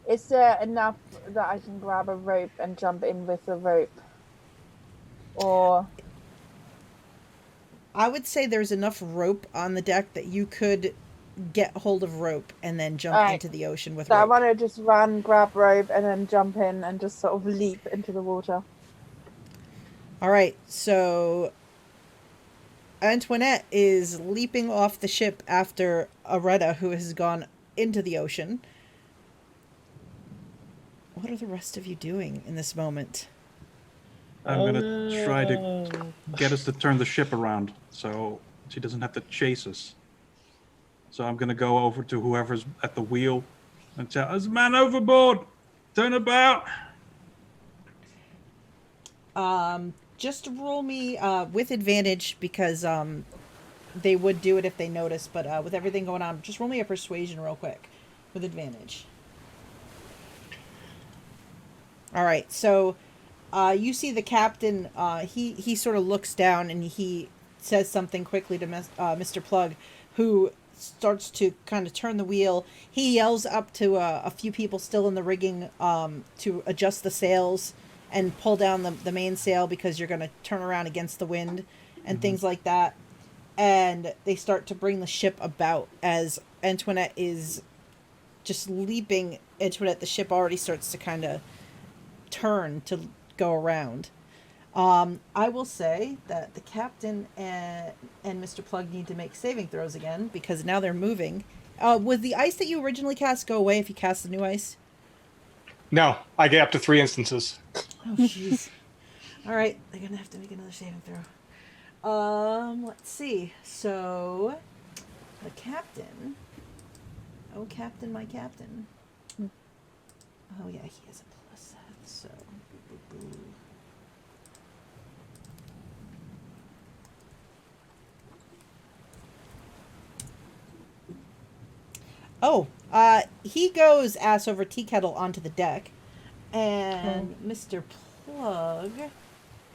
Is there enough that I can grab a rope and jump in with the rope? Or I would say there's enough rope on the deck that you could get hold of rope and then jump Alright. into the ocean with So I rope. want to just run, grab rope, and then jump in and just sort of leap into the water. All right, so Antoinette is leaping off the ship after Aretta, who has gone into the ocean. What are the rest of you doing in this moment? I'm gonna try to get us to turn the ship around so she doesn't have to chase us. So I'm gonna go over to whoever's at the wheel and tell, "There's a man overboard! Turn about!" Just roll me with advantage because they would do it if they noticed, but with everything going on, just roll me a persuasion real quick with advantage. All right, so you see the captain. He sort of looks down and he says something quickly to Mr. Plug, who starts to kind of turn the wheel. He yells up to a few people still in the rigging to adjust the sails and pull down the main sail because you're going to turn around against the wind and things like that. And they start to bring the ship about as Antoinette is just leaping into it. The ship already starts to kind of turn to go around. I will say that the captain and Mr. Plug need to make saving throws again because now they're moving. Would the ice that you originally cast go away if you cast the new ice? No, I get up to 3 instances. Oh, jeez. All right, they're gonna have to make another saving throw. Let's see. So, the captain. Oh, captain, my captain. Oh yeah, he has a plus set. So, Oh, he goes ass over tea kettle onto the deck, and Mr. Plug.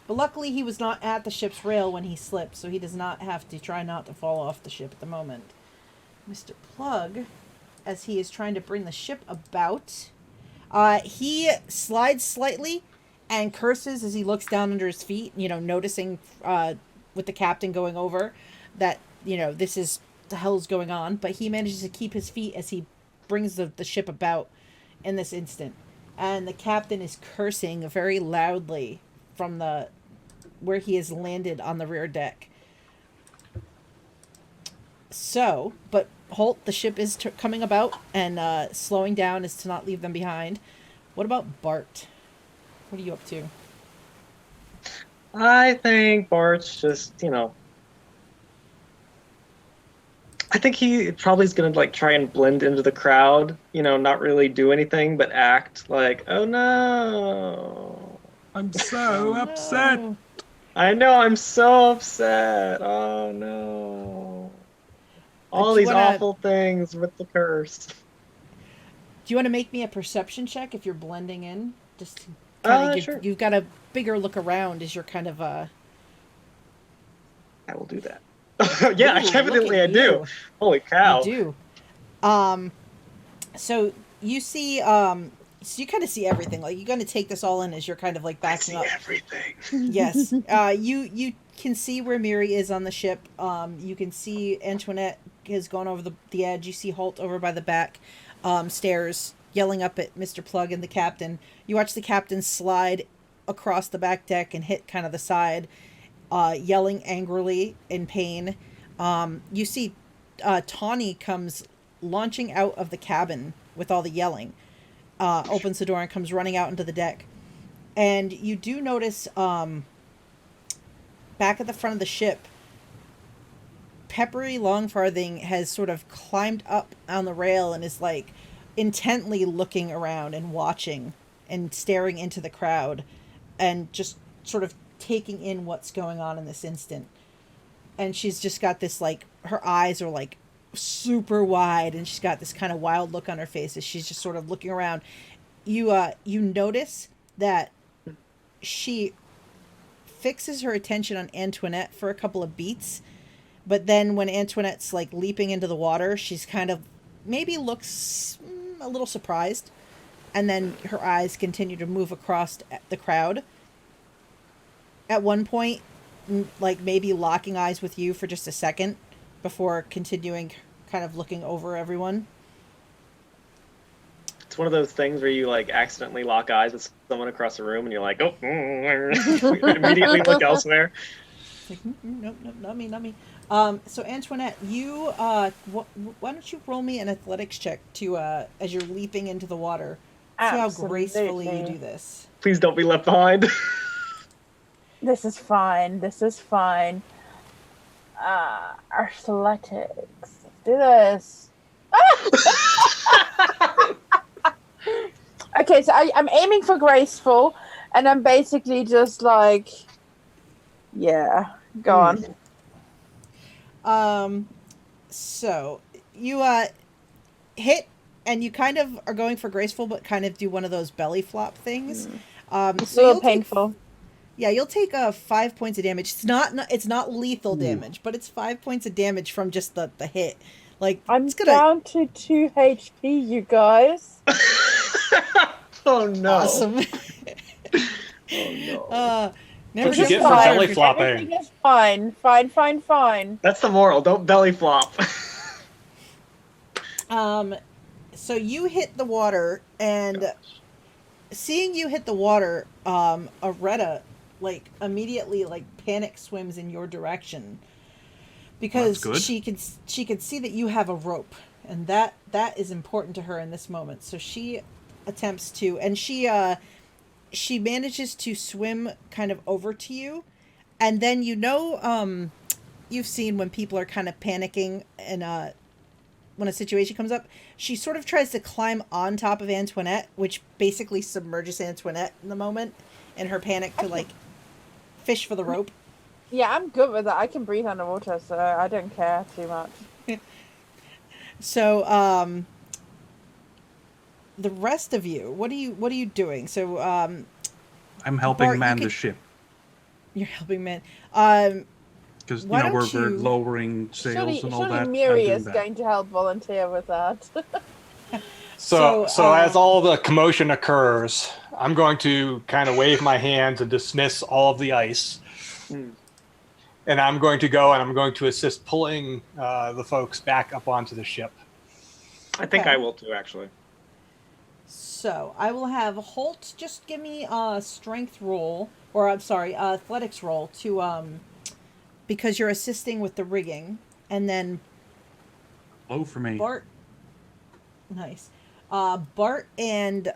But luckily, he was not at the ship's rail when he slipped, so he does not have to try not to fall off the ship at the moment. Mr. Plug, as he is trying to bring the ship about, he slides slightly and curses as he looks down under his feet, noticing with the captain going over that, this is the hell's going on, but he manages to keep his feet as he brings the ship about in this instant. And the captain is cursing very loudly from where he has landed on the rear deck. So, but Holt, the ship is coming about and slowing down as to not leave them behind. What about Bart? What are you up to? I think Bart's just, I think he probably is going to try and blend into the crowd, not really do anything, but act like, oh no. I'm so upset. No. I know, I'm so upset. Oh no. All these awful things with the curse. Do you want to make me a perception check if you're blending in? Just kind of sure. You've got a bigger look around as you're kind of I will do that. Yeah, Ooh, evidently I do. Holy cow. You do. So you see, so you kind of see everything. Like, you're going to take this all in as you're kind of backing up. Everything. Yes. You can see where Miri is on the ship. You can see Antoinette has gone over the edge. You see Holt over by the back stairs yelling up at Mr. Plug and the captain. You watch the captain slide across the back deck and hit kind of the side, yelling angrily in pain. You see Tawny comes launching out of the cabin with all the yelling. Opens the door and comes running out into the deck. And you do notice back at the front of the ship, Peppery Longfarthing has sort of climbed up on the rail and is intently looking around and watching and staring into the crowd and just sort of taking in what's going on in this instant. And she's just got this her eyes are super wide and she's got this kind of wild look on her face as she's just sort of looking around. You notice that she fixes her attention on Antoinette for a couple of beats, but then when Antoinette's leaping into the water, she's kind of maybe looks a little surprised, and then her eyes continue to move across the crowd. At one point, maybe locking eyes with you for just a second before continuing kind of looking over everyone. It's one of those things where you like accidentally lock eyes with someone across the room, and you're like, oh, immediately look elsewhere. Like, nope, not me, not me. So Antoinette, you why don't you roll me an athletics check to as you're leaping into the water? See how gracefully you do this. Please don't be left behind. This is fine. This is fine. Athletics. Let's do this. Okay, so I'm aiming for graceful, and I'm basically just like, yeah, go on. So you hit, and you kind of are going for graceful, but kind of do one of those belly flop things. It's So a little you'll painful. you'll take 5 points of damage. It's not lethal damage, but it's 5 points of damage from just the hit. Like I'm it's gonna down to 2 HP, you guys. Oh no. awesome. Oh no. Never What'd you just get for fire. belly flopping? Everything is fine. Fine. That's the moral. Don't belly flop. So you hit the water, and seeing you hit the water, Aretta like immediately like panic swims in your direction because That's good. she can see that you have a rope, and that is important to her in this moment. So she attempts to, and she manages to swim kind of over to you, and then you've seen when people are kind of panicking and when a situation comes up, she sort of tries to climb on top of Antoinette, which basically submerges Antoinette in the moment in her panic to like fish for the rope. Yeah, I'm good with that. I can breathe underwater, so I don't care too much. So the rest of you, what are you doing? So I'm helping Bart, man the ship. you're helping man. Because Why don't we're you- lowering sails and all Surely that. Miri I'm is doing that. going to help volunteer with that. So So, as all the commotion occurs, I'm going to kind of wave my hand to dismiss all of the ice. And I'm going to go and I'm going to assist pulling the folks back up onto the ship. I think Okay. I will too, actually. So I will have Holt just give me a strength roll, or I'm sorry, athletics roll to because you're assisting with the rigging, and then Low for me. Bart. Nice. Bart and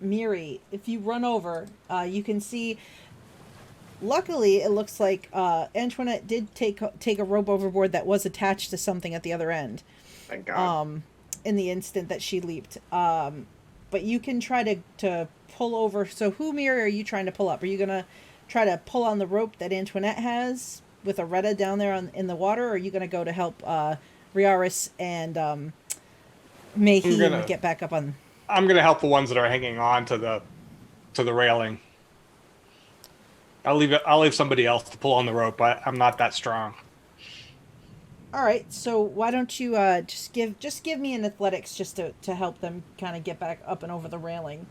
Miri, if you run over, you can see. Luckily, it looks like Antoinette did take a rope overboard that was attached to something at the other end. Thank God. In the instant that she leaped. But you can try to pull over. So who, Miri, are you trying to pull up? Are you gonna try to pull on the rope that Antoinette has with Aretta down there in the water, or are you gonna go to help Riaris and Mayheem get back up on? I'm going to help the ones that are hanging on to the railing. I'll leave somebody else to pull on the rope. I'm not that strong. All right, so why don't you just give me an athletics just to help them kind of get back up and over the railing.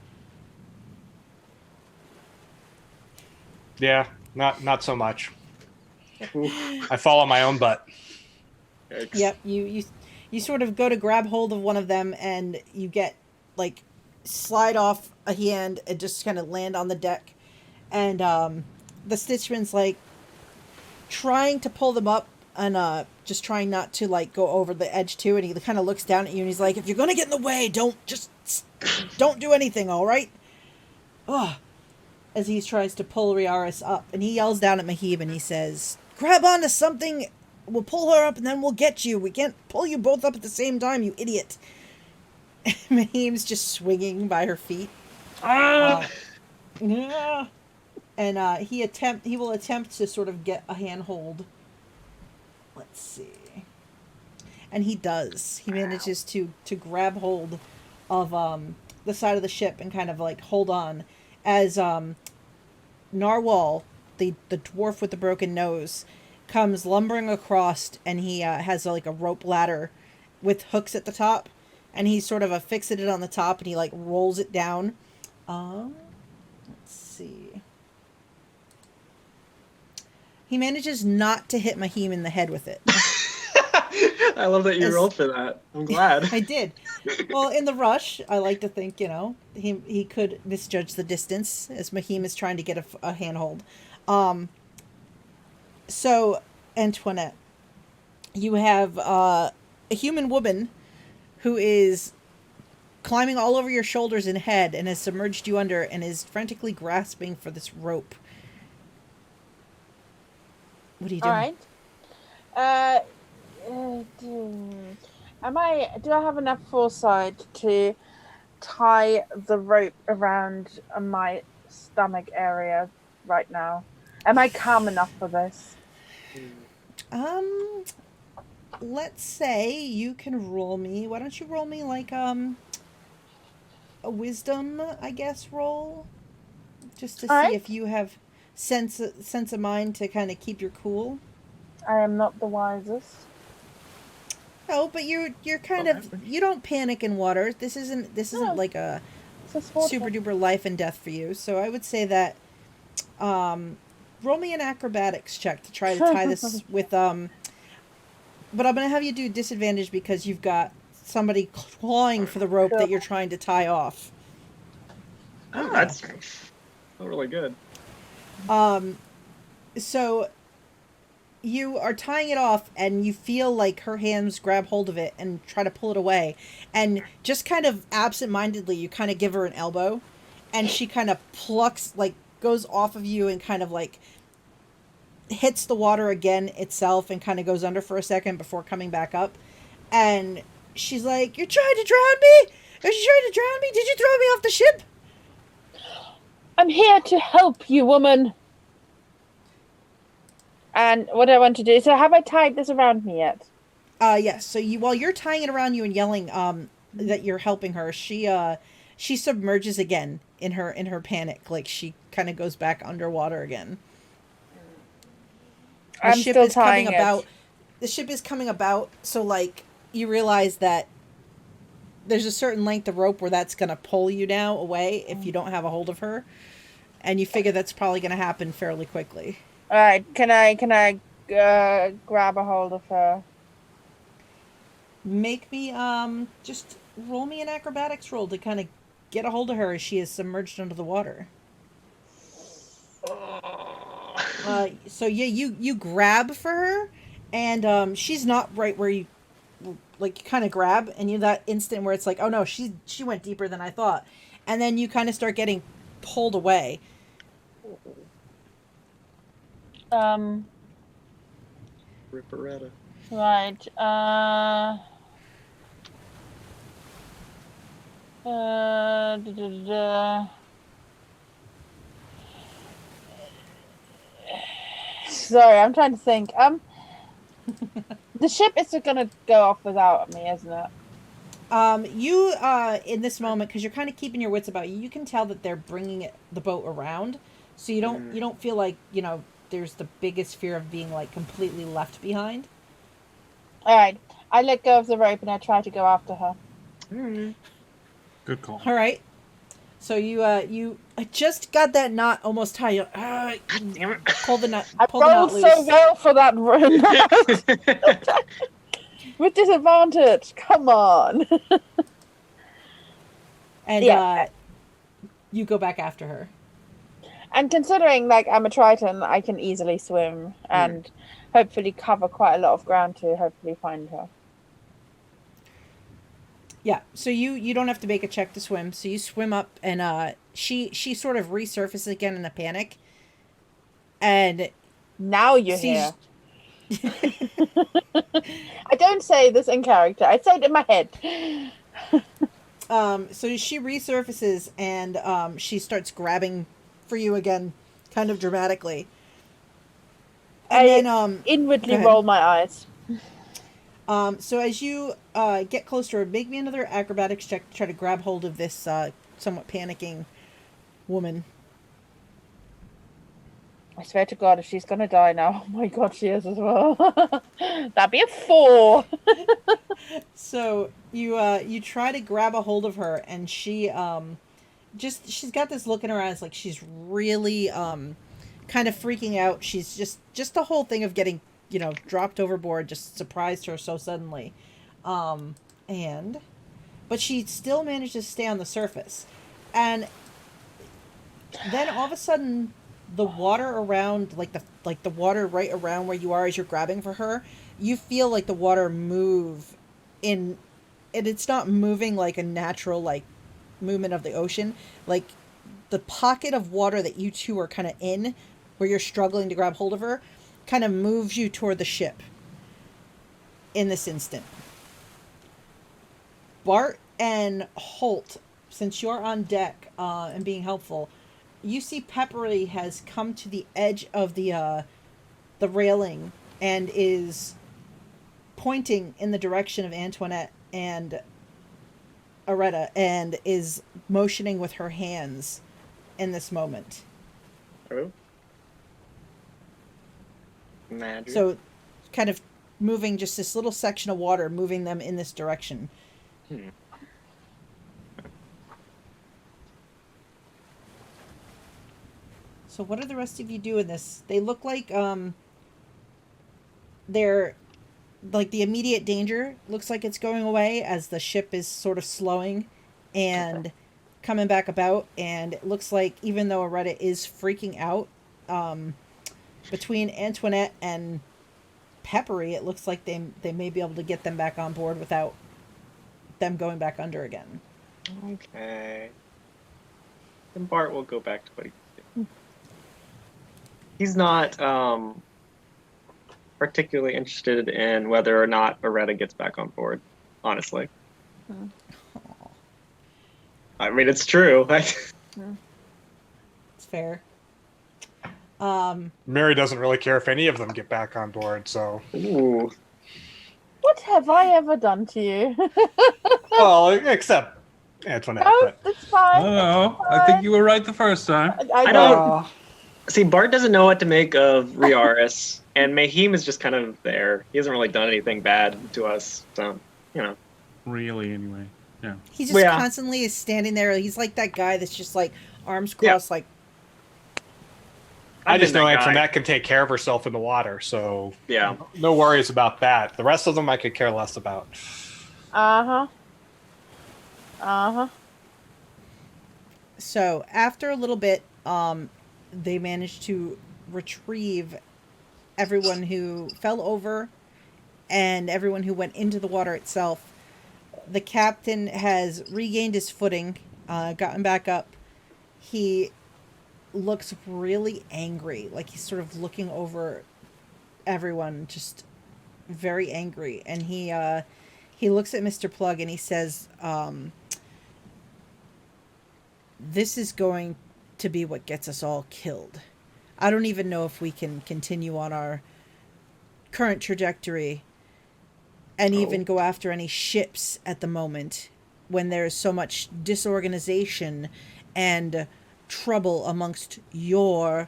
Yeah, not so much. I fall on my own butt. Yikes. Yep, you sort of go to grab hold of one of them, and you get like slide off a hand and just kind of land on the deck, and the Stitchman's like trying to pull them up and just trying not to like go over the edge too, and he kind of looks down at you and he's like, if you're gonna get in the way, don't do anything, all right? Ugh. As he tries to pull Riaris up, and he yells down at Mahib and he says, grab onto something, we'll pull her up and then we'll get you. We can't pull you both up at the same time, you idiot. Mahim's just swinging by her feet. Yeah. And he will attempt to sort of get a handhold. Let's see. And he does. He manages to grab hold of the side of the ship and kind of like hold on as Narwhal, the dwarf with the broken nose, comes lumbering across, and he has like a rope ladder with hooks at the top, and he sort of affixes it on the top, and he like rolls it down. Let's see. He manages not to hit Mahim in the head with it. I love that you rolled for that. I'm glad. I did. Well, in the rush, I like to think, he could misjudge the distance as Mahim is trying to get a handhold. So, Antoinette, you have a human woman who is climbing all over your shoulders and head and has submerged you under and is frantically grasping for this rope. What are you doing? All right. Do I have enough foresight to tie the rope around my stomach area right now? Am I calm enough for this? Let's say you can roll me. Why don't you roll me like a wisdom, I guess, roll, just to see if you have sense of mind to kind of keep your cool. I am not the wisest. No, but you're kind of, you don't panic in water. This isn't like a super duper life and death for you. So I would say that roll me an acrobatics check to try to tie this with but I'm gonna have you do disadvantage because you've got somebody clawing for the rope that you're trying to tie off. Oh, that's really good. So you are tying it off and you feel like her hands grab hold of it and try to pull it away, and just kind of absent-mindedly you kind of give her an elbow and she kind of plucks, like goes off of you and kind of like hits the water again itself and kind of goes under for a second before coming back up. And she's like, "You're trying to drown me? Are you trying to drown me? Did you throw me off the ship?" I'm here to help you, woman. And what I want to do, so have I tied this around me yet? Yes. So while you're tying it around you and yelling that you're helping her, she submerges again in her panic. Like she kind of goes back underwater again. The ship is coming about. The ship is coming about, so like you realize that there's a certain length of rope where that's going to pull you now away if you don't have a hold of her, and you figure that's probably going to happen fairly quickly. All right, can I grab a hold of her? Make me just roll me an acrobatics roll to kind of get a hold of her as she is submerged under the water. So yeah, you grab for her, and she's not right where you like. You kind of grab, and you that instant where it's like, oh no, she went deeper than I thought, and then you kind of start getting pulled away. Ripperetta. Right. Sorry, I'm trying to think. The ship is gonna go off without me, isn't it? You in this moment, because you're kind of keeping your wits about you, you can tell that they're bringing the boat around, so you don't feel like there's the biggest fear of being like completely left behind. All right, I let go of the rope and I try to go after her. Good call. All right. So you just got that knot almost tied. Pull the knot. I Pull the knot rolled loose. so well for that knot. With disadvantage. Come on. And you go back after her. And considering like I'm a Triton, I can easily swim and hopefully cover quite a lot of ground to hopefully find her. Yeah, so you don't have to make a check to swim. So you swim up, and she sort of resurfaces again in a panic. And now you're here. I don't say this in character. I say it in my head. So she resurfaces, and she starts grabbing for you again, kind of dramatically. And then inwardly roll my eyes. So as you get close to her, make me another acrobatics check to try to grab hold of this somewhat panicking woman. I swear to God, if she's gonna die now, oh my God, she is as well. That'd be a 4. So you try to grab a hold of her, and she she's got this look in her eyes like she's really kind of freaking out. She's just the whole thing of getting dropped overboard, just surprised her so suddenly. But she still managed to stay on the surface. And then all of a sudden, the water around, like the water right around where you are as you're grabbing for her, you feel like the water move and it's not moving like a natural, like, movement of the ocean. Like, the pocket of water that you two are kind of in, where you're struggling to grab hold of her, kind of moves you toward the ship in this instant. Bart and Holt, since you're on deck and being helpful, you see Peppery has come to the edge of the railing and is pointing in the direction of Antoinette and Aretta and is motioning with her hands in this moment. Oh. Magic. So, kind of moving just this little section of water, moving them in this direction. So what do the rest of you do in this? They look like they're like the immediate danger looks like it's going away as the ship is sort of slowing and coming back about, and it looks like even though Aretta is freaking out, between Antoinette and Peppery, it looks like they may be able to get them back on board without them going back under again. Okay. Then Bart will go back to what he's doing. He's not particularly interested in whether or not Aretta gets back on board, honestly. I mean, it's true. It's fair. Miri doesn't really care if any of them get back on board, so... Ooh. What have I ever done to you? Well, except Antoinette. No, But... it's fine. Oh, I think you were right the first time. I I know. don't- See, Bart doesn't know what to make of Riaris, and Mahim is just kind of there. He hasn't really done anything bad to us, so, Really, anyway. Yeah. He just Yeah. constantly is standing there. He's like that guy that's just like arms crossed, like, I just know that guy. Antoinette can take care of herself in the water, so Yeah. no worries about that. The rest of them I could care less about. So after a little bit, they managed to retrieve everyone who fell over and everyone who went into the water itself. The captain has regained his footing, gotten back up. He looks really angry, like he's sort of looking over everyone, just very angry. And he looks at Mr. Plug and he says, this is going to be what gets us all killed. I don't even know if we can continue on our current trajectory and even go after any ships at the moment when there's so much disorganization and trouble amongst your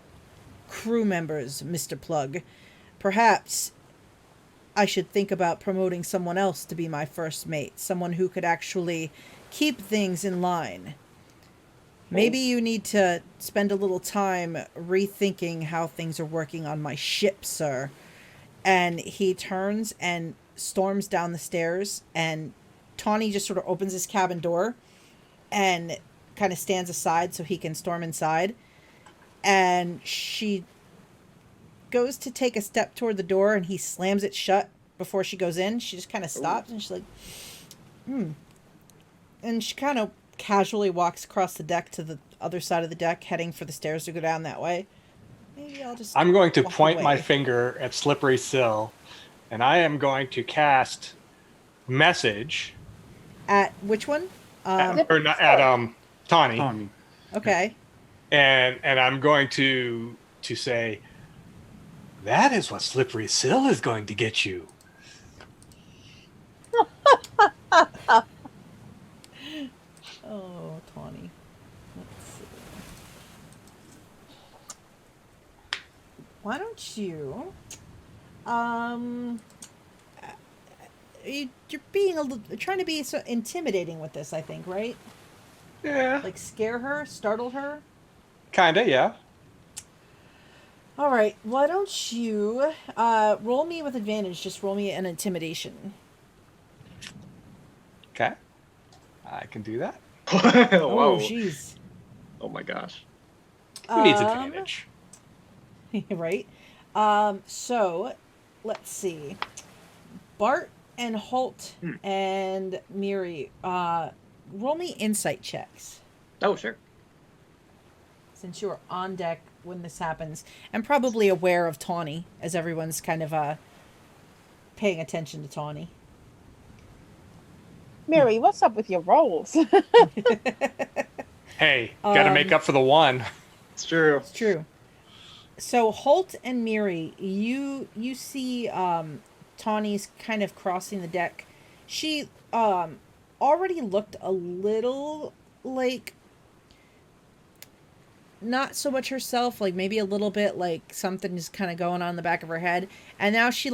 crew members, Mr. Plug. Perhaps I should think about promoting someone else to be my first mate, someone who could actually keep things in line. Maybe you need to spend a little time rethinking how things are working on my ship, sir. And he turns and storms down the stairs, and Tawny just sort of opens his cabin door and kind of stands aside so he can storm inside. And she goes to take a step toward the door, and he slams it shut before she goes in. She just kind of stops, and she's like, And she kind of casually walks across the deck to the other side of the deck, heading for the stairs to go down that way. Maybe I'll just... I'm going to walk point my away. finger at Slippery Sill, and I am going to cast Message At which one? at Tawny. Tommy. Okay. And I'm going to say, that is what Slippery Sill is going to get you. Oh, Tawny. Let's see. Why don't you... You're being trying to be so intimidating with this, I think, right? Yeah. Like scare her, startle her. Kinda, yeah. All right, why don't you roll me with advantage? Just roll me an intimidation. Okay. I can do that. Oh, Whoa. jeez. Oh my gosh. Who needs advantage? Right. So, let's see. Bart and Holt and Miri, roll me insight checks. Oh, sure. Since you were on deck when this happens, and probably aware of Tawny, as everyone's kind of paying attention to Tawny. Miri, what's up with your rolls? Hey, gotta make up for the one. It's true. It's true. So Holt and Miri, you see Tawny's kind of crossing the deck. She already looked a little like not so much herself, like maybe a little bit like something is kind of going on in the back of her head. And now she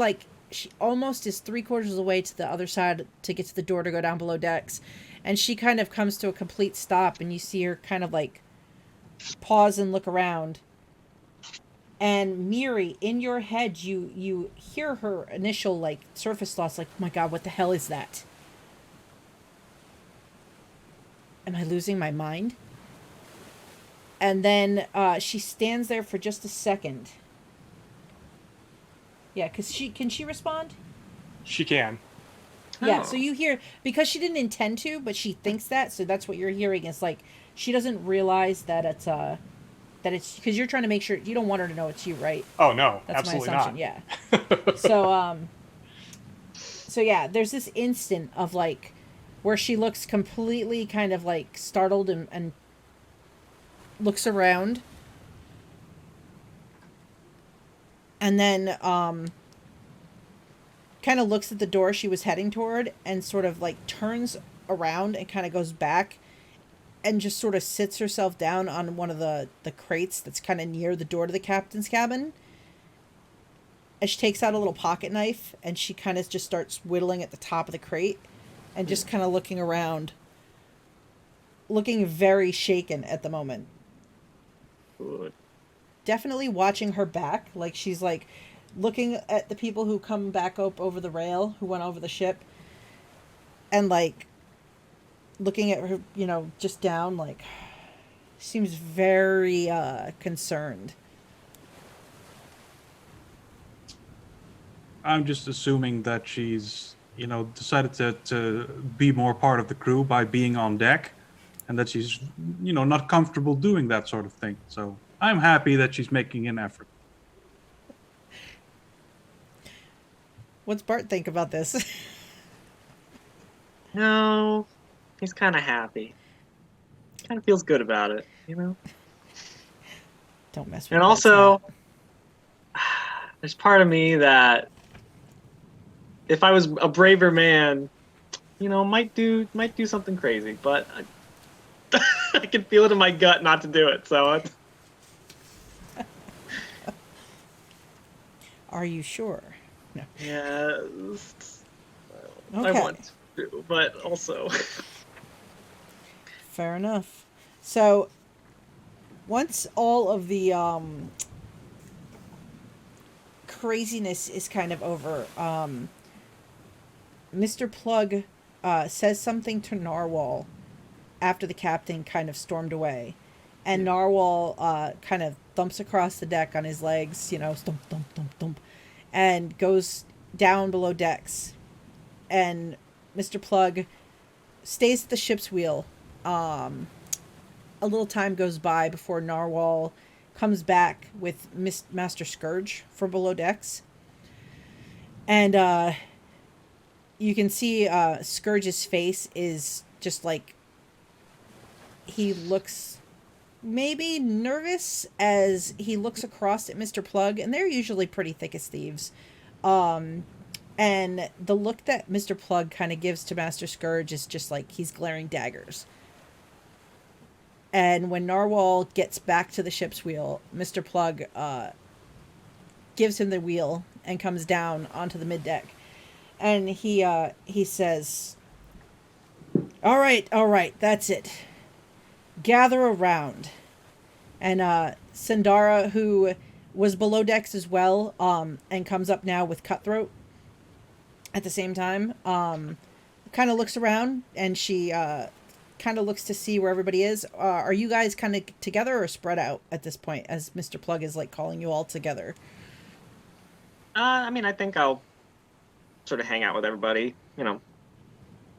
almost is 3/4 of the way to the other side to get to the door to go down below decks. And she kind of comes to a complete stop, and you see her kind of like pause and look around. And Miri, in your head, you hear her initial like surface thoughts, like, "Oh my God, what the hell is that? Am I losing my mind?" And then she stands there for just a second. Yeah, because can she respond? She can. Yeah, Oh. so you hear, because she didn't intend to, but she thinks that, so that's what you're hearing. Is like, she doesn't realize that it's because you're trying to make sure, you don't want her to know it's you, right? Oh no, That's absolutely my assumption, not. yeah. So yeah, there's this instant of like, where she looks completely kind of like startled and looks around. And then kind of looks at the door she was heading toward and sort of like turns around and kind of goes back and just sort of sits herself down on one of the crates that's kind of near the door to the captain's cabin. And she takes out a little pocket knife and she kind of just starts whittling at the top of the crate and just kind of looking around, looking very shaken at the moment. Good. Definitely watching her back, like she's like looking at the people who come back up over the rail, who went over the ship, and like looking at her, just down, like seems very concerned. I'm just assuming that she's, decided to be more part of the crew by being on deck, and that she's, not comfortable doing that sort of thing. So I'm happy that she's making an effort. What's Bart think about this? No, he's kind of happy. Kind of feels good about it, Don't mess with And Bart's also, hat. there's part of me that, if I was a braver man, might do something crazy. But I can feel it in my gut not to do it. So Are you sure? No. yes, Okay. I want to, but also. Fair enough. So, once all of the craziness is kind of over, Mr. Plug says something to Narwhal after the captain kind of stormed away. And Narwhal kind of thumps across the deck on his legs, stump, thump, thump, thump, and goes down below decks. And Mr. Plug stays at the ship's wheel. A little time goes by before Narwhal comes back with Master Scourge from below decks. And you can see Scourge's face is just like, he looks maybe nervous as he looks across at Mr. Plug, and they're usually pretty thick as thieves. And the look that Mr. Plug kind of gives to Master Scourge is just like he's glaring daggers. And when Narwhal gets back to the ship's wheel, Mr. Plug gives him the wheel and comes down onto the middeck. And he says, all right, that's it. Gather around. And Sandara, who was below decks as well, and comes up now with Cutthroat at the same time. Kind of looks around, and she kind of looks to see where everybody is. Are you guys kind of together or spread out at this point, as Mr. Plug is like calling you all together? I mean, I think I'll sort of hang out with everybody. You know,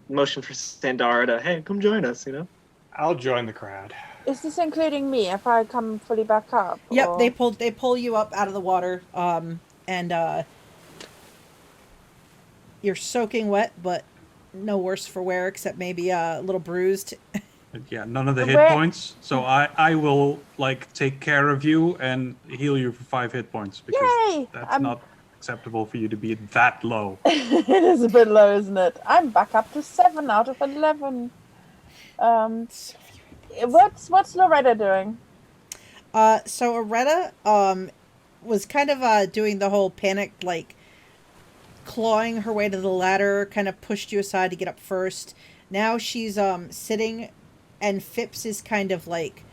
motion for Sandara to, hey, come join us. You know. I'll join the crowd. Is this including me if I come fully back up? Yep, or- they pull you up out of the water, and you're soaking wet, but no worse for wear, except maybe a little bruised. Yeah, none of the hit Where- points. So I will like take care of you and heal you for 5 hit points because Yay! that's not acceptable for you to be that low. It is a bit low, isn't it? I'm back up to 7 out of 11. What's Loretta doing? So Aretta was kind of doing the whole panic, like clawing her way to the ladder, kind of pushed you aside to get up first. Now she's sitting, and Phipps is kind of like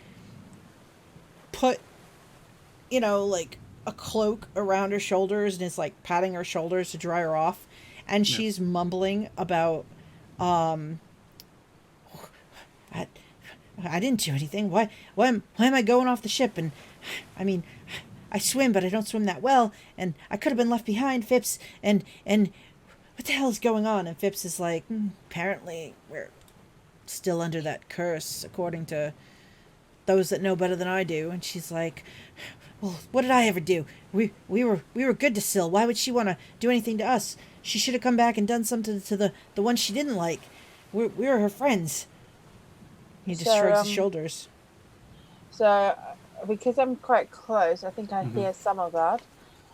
put, like a cloak around her shoulders and is like patting her shoulders to dry her off, and she's mumbling about I didn't do anything. Why am I going off the ship? And I mean, I swim, but I don't swim that well, and I could have been left behind, Phipps. And what the hell is going on? And Phipps is like, apparently we're still under that curse, according to those that know better than I do. And she's like, well, what did I ever do? We were good to Syl. Why would she want to do anything to us? She should have come back and done something to the one she didn't like. We were her friends. He just shrugs his shoulders. So, because I'm quite close, I think I hear some of that.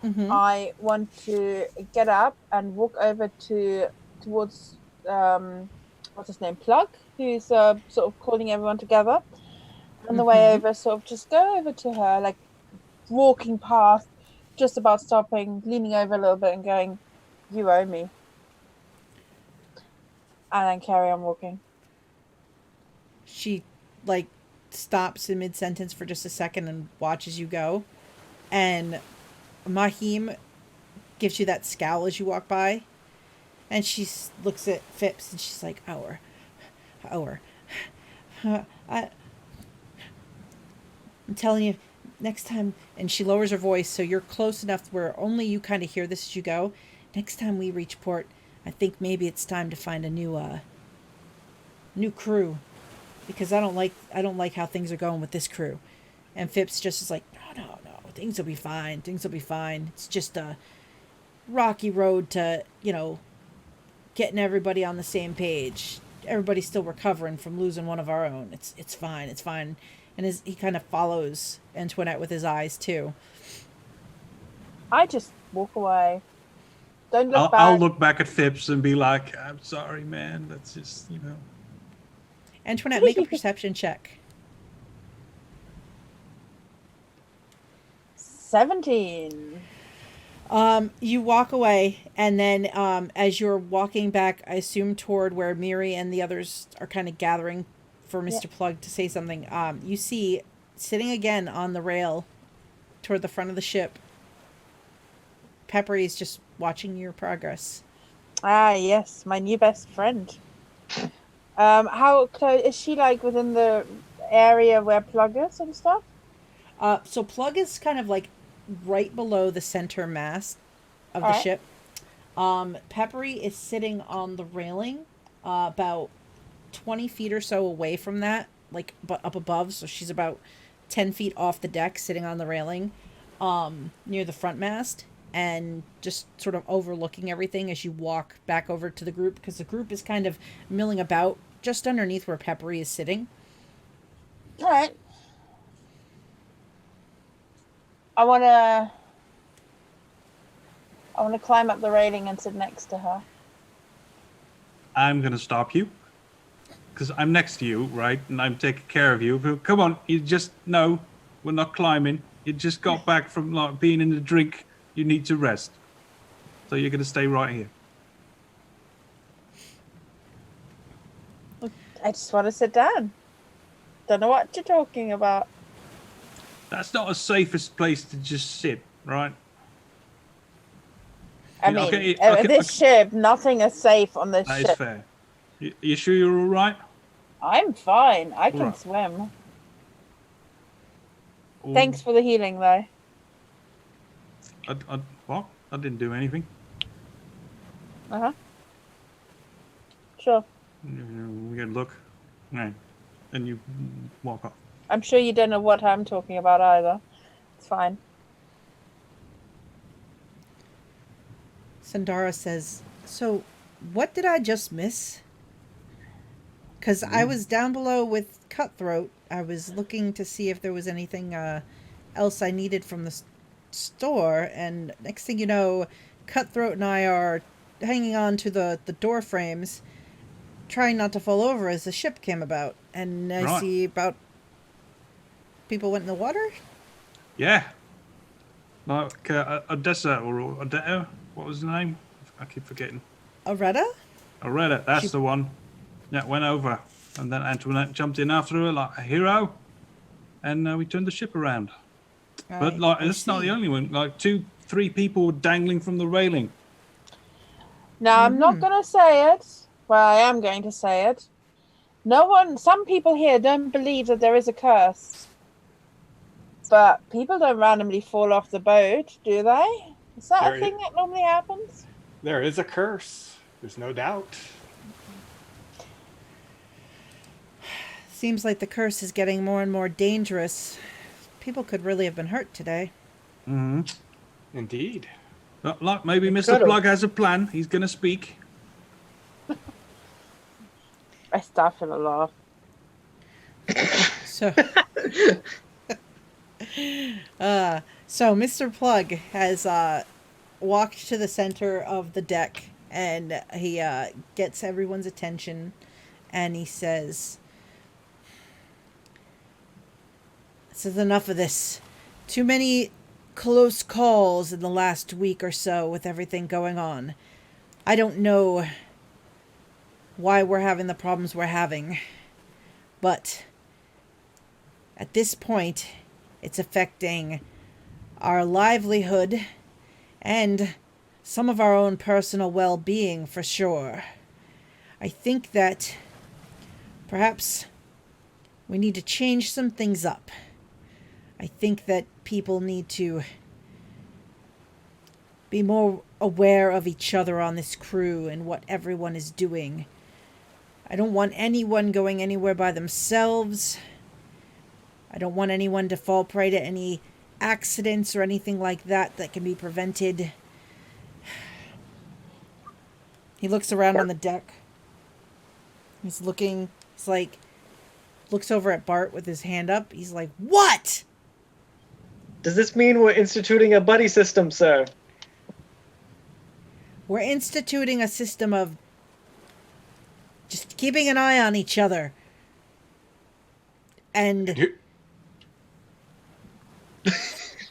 Mm-hmm. I want to get up and walk over towards what's his name, Plug, who's sort of calling everyone together. On the way over, sort of just go over to her, like walking past, just about stopping, leaning over a little bit and going, "You owe me," and then carry on walking. She like stops in mid-sentence for just a second and watches you go, and Mahim gives you that scowl as you walk by, and she looks at Phipps and she's like, I'm telling you, next time. And she lowers her voice so you're close enough where only you kind of hear this as you go. Next time we reach port, I think maybe it's time to find a new crew, because I don't like how things are going with this crew. And Phipps just is like, no, things will be fine. It's just a rocky road to, getting everybody on the same page. Everybody's still recovering from losing one of our own. It's fine. And he kind of follows Antoinette with his eyes too. I just walk away. Don't look back. I'll look back at Phipps and be like, I'm sorry, man. That's just, Antoinette, make a perception check. 17. You walk away, and then as you're walking back, I assume toward where Miri and the others are kind of gathering for Mr. Plug to say something, you see, sitting again on the rail toward the front of the ship, Peppery is just watching your progress. Ah, yes, my new best friend. How close is she? Like within the area where Plug is and stuff? So Plug is kind of like right below the center mast of the ship. Peppery is sitting on the railing, about 20 feet or so away from that, like but up above. So she's about 10 feet off the deck, sitting on the railing, near the front mast, and just sort of overlooking everything as you walk back over to the group, because the group is kind of milling about just underneath where Peppery is sitting. All right. I want to climb up the railing and sit next to her. I'm going to stop you because I'm next to you, right? And I'm taking care of you. But come on, no, we're not climbing. You just got back from like being in the drink. You need to rest. So you're going to stay right here. I just want to sit down. Don't know what you're talking about. That's not a safest place to just sit, right? I Yeah, mean, okay, this ship, nothing is safe on this That is ship. fair. You sure you're all right? I'm fine. I can Right. swim. Or- Thanks for the healing, though. What? I didn't do anything. Uh-huh. Sure. We get a look. No. And you walk off. I'm sure you don't know what I'm talking about either. It's fine. Sandara says, so what did I just miss? Because I was down below with Cutthroat. I was looking to see if there was anything else I needed from the store. And next thing you know, Cutthroat and I are hanging on to the door frames, trying not to fall over as the ship came about. And I Right. see about people went in the water? Yeah. Like Odessa or Odetta. What was the name? I keep forgetting. Aretta? Oretta, that's She- the one. Yeah, went over. And then Antoinette jumped in after her like a hero. And we turned the ship around. But like, that's not the only one. Like 2-3 people were dangling from the railing. Now, I'm not going to say it. Well, I am going to say it. Some people here don't believe that there is a curse. But people don't randomly fall off the boat, do they? Is that a thing that normally happens? There is a curse. There's no doubt. Seems like the curse is getting more and more dangerous. People could really have been hurt today. Mm-hmm. Indeed. Like maybe Mr. could've. Plug has a plan. He's going to speak. I start to laugh. So, so Mr. Plug has walked to the center of the deck, and he gets everyone's attention, and he says, "This is enough of this. Too many close calls in the last week or so with everything going on. I don't know why we're having the problems we're having, but at this point, it's affecting our livelihood and some of our own personal well-being for sure. I think that perhaps we need to change some things up. I think that people need to be more aware of each other on this crew and what everyone is doing. I don't want anyone going anywhere by themselves. I don't want anyone to fall prey to any accidents or anything like that that can be prevented." He looks around on the deck. He's looking, looks over at Bart with his hand up. He's like, "What?" Does this mean we're instituting a buddy system, sir? We're instituting a system of just keeping an eye on each other. And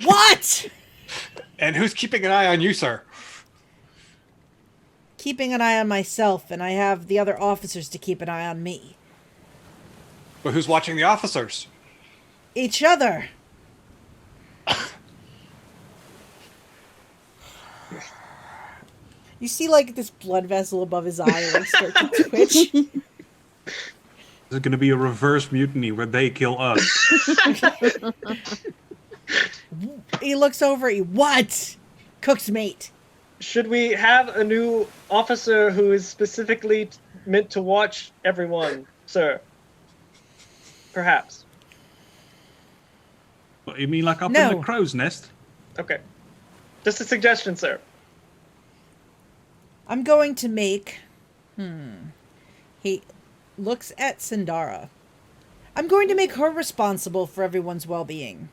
what? And who's keeping an eye on you, sir? Keeping an eye on myself, and I have the other officers to keep an eye on me. But who's watching the officers? Each other. You see, like, this blood vessel above his eye, like, start to twitch. There's going to be a reverse mutiny where they kill us. He looks over at you. What? Cook's mate. Should we have a new officer who is specifically meant to watch everyone, sir? Perhaps. What, you mean like up in No. the crow's nest? Okay. Just a suggestion, sir. I'm going to make... He looks at Sandara. I'm going to make her responsible for everyone's well-being.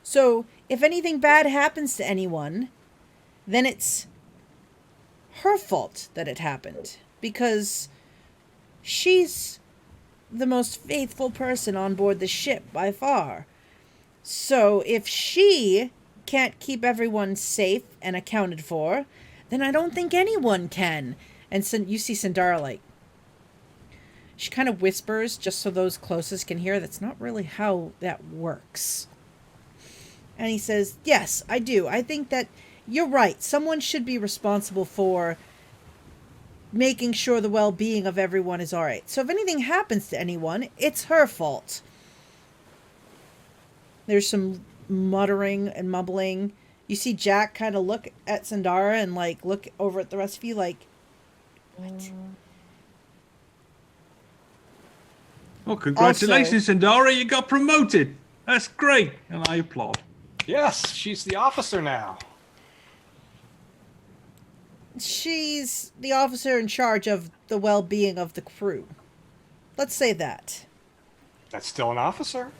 So, if anything bad happens to anyone, then it's her fault that it happened. Because she's the most faithful person on board the ship by far. So, if she can't keep everyone safe and accounted for, then I don't think anyone can. And you see Sandara like, She kind of whispers just so those closest can hear. That's not really how that works. And he says, yes, I do. I think that you're right. Someone should be responsible for making sure the well-being of everyone is all right. So if anything happens to anyone, it's her fault. There's some muttering and mumbling. You see Jack kind of look at Sandara and like look over at the rest of you like, what? Well, congratulations, Sandara. You got promoted. That's great. And I applaud. Yes, she's the officer now. She's the officer in charge of the well-being of the crew. Let's say that. That's still an officer.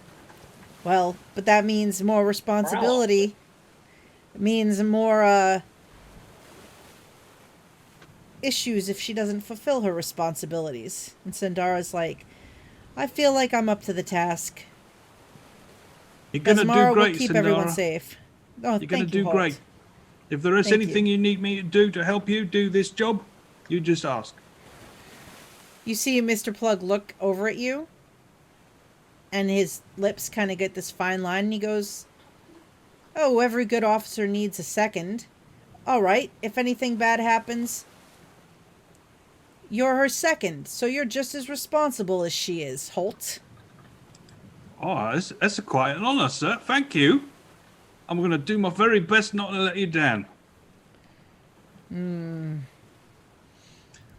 Well, but that means more responsibility. It means more, issues if she doesn't fulfill her responsibilities. And Sandara's like, I feel like I'm up to the task. You're going to do great, will keep Sandara. everyone safe. Oh, You're going to thank you, do Holt. great. If there is Thank anything you need me to do to help you do this job, you just ask. You see Mr. Plug look over at you, and his lips kind of get this fine line, and he goes, oh, every good officer needs a second. All right, if anything bad happens, you're her second, so you're just as responsible as she is, Holt. Oh, that's quite an honor, sir. Thank you. I'm going to do my very best not to let you down.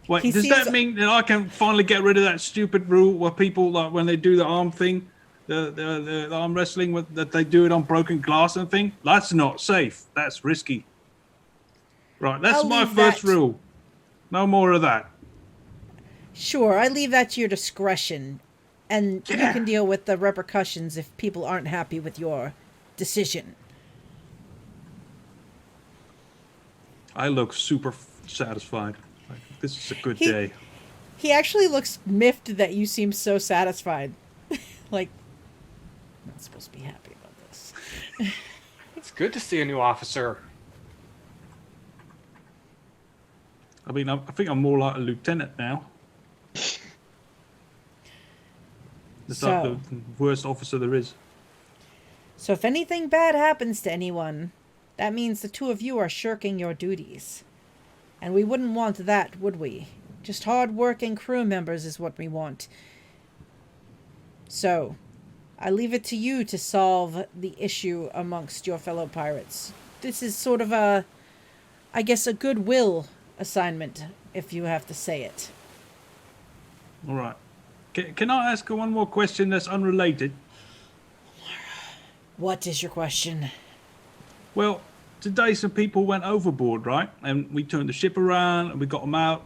Wait, does that mean that I can finally get rid of that stupid rule where people, like, when they do the arm thing, the arm wrestling, that they do it on broken glass and thing? That's not safe. That's risky. Right, that's my first rule. No more of that. Sure, I leave that to your discretion. And you can deal with the repercussions if people aren't happy with your decision. I look super satisfied. Like, this is a good day. He actually looks miffed that you seem so satisfied. Like, I'm not supposed to be happy about this. It's good to see a new officer. I mean, I think I'm more like a lieutenant now. It's like the worst officer there is. So if anything bad happens to anyone, that means the two of you are shirking your duties. And we wouldn't want that, would we? Just hard-working crew members is what we want. So, I leave it to you to solve the issue amongst your fellow pirates. This is sort of a, I guess, a goodwill assignment, if you have to say it. All right. Can I ask one more question that's unrelated? What is your question? Well, today some people went overboard, right? And we turned the ship around and we got them out.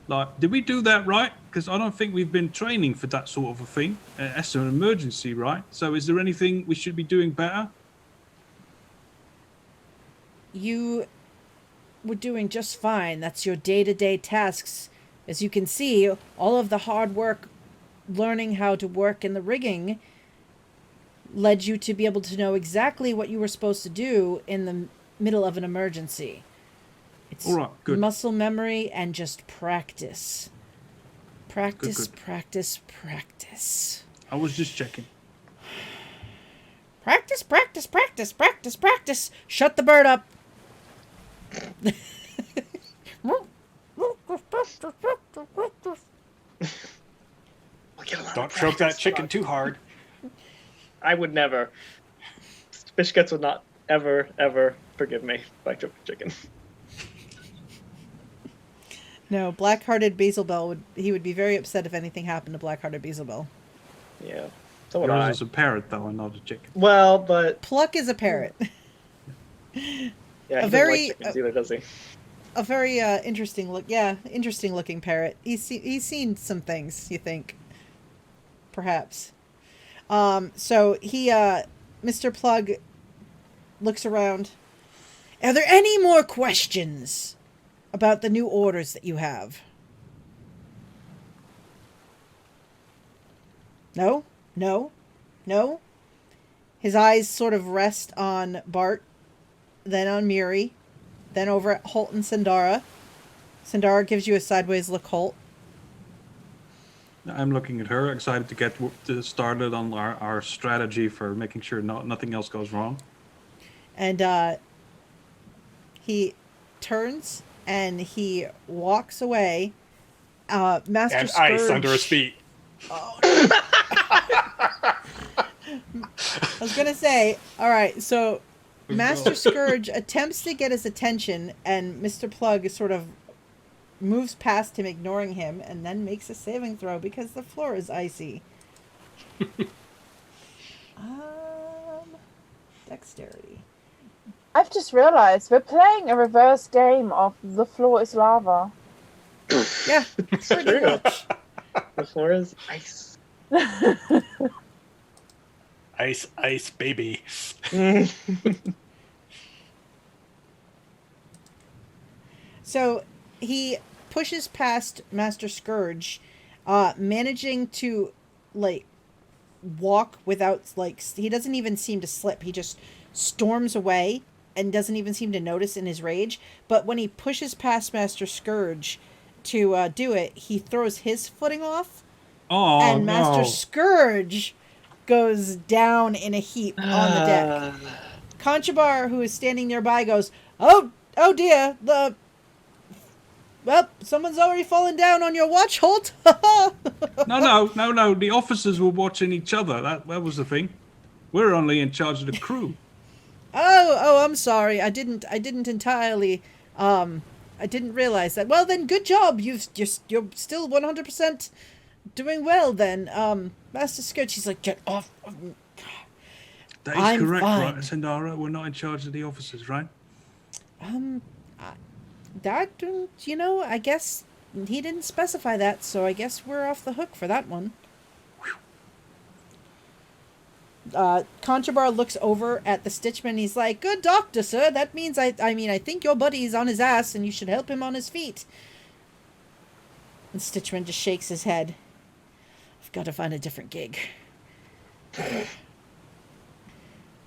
Like, did we do that right? Because I don't think we've been training for that sort of a thing. That's an emergency, right? So is there anything we should be doing better? You were doing just fine. That's your day-to-day tasks. As you can see, all of the hard work learning how to work in the rigging led you to be able to know exactly what you were supposed to do in the middle of an emergency. It's all right, good. Muscle memory and just practice. Practice, good. practice, practice. I was just checking. Practice, practice, practice, practice, practice. Shut the bird up. Don't choke that chicken too hard. I would never. Bishkets would not ever, ever forgive me if I choke a chicken. No, Black-Hearted Beelzebub would be very upset if anything happened to Black-Hearted Beelzebub. Yeah. So would Yours I. is a parrot, though, and not a chicken. Well, but Pluck is a parrot. yeah, he a doesn't very like chickens either, does he? a very interesting look. Yeah, interesting looking parrot. He's seen some things. You think, perhaps. So he, Mr. Plug, looks around. Are there any more questions about the new orders that you have? No? No? No? His eyes sort of rest on Bart, then on Miri, then over at Holt and Sandara. Sandara gives you a sideways look, Holt. I'm looking at her, excited to get started on our strategy for making sure nothing else goes wrong. And he turns and he walks away. Master And Scourge. ice under his feet. Oh, I was gonna say, all right, so Master Scourge attempts to get his attention, and Mr. Plug sort of moves past him, ignoring him, and then makes a saving throw because the floor is icy. Dexterity. I've just realised we're playing a reverse game of the floor is lava. Yeah, pretty True. much. The floor is ice. Ice, ice, baby. So he pushes past Master Scourge, managing to, like, walk without, like, he doesn't even seem to slip. He just storms away and doesn't even seem to notice in his rage. But when he pushes past Master Scourge to do it, he throws his footing off, Oh, and Master no. Scourge goes down in a heap on the deck. Conchabar, who is standing nearby, goes, oh dear, well, someone's already fallen down on your watch, Holt. No. The officers were watching each other. That was the thing. We're only in charge of the crew. Oh, I'm sorry. I didn't entirely, I didn't realize that. Well, then, good job. You're still 100% doing well, then. Master Scourge, she's like, get off of me. That is I'm correct, fine. right, Sandara? We're not in charge of the officers, right? That, I guess he didn't specify that, so I guess we're off the hook for that one. Conchabar looks over at the Stitchman. He's like, good doctor, sir. That means, I think your buddy's on his ass and you should help him on his feet. And Stitchman just shakes his head. I've got to find a different gig.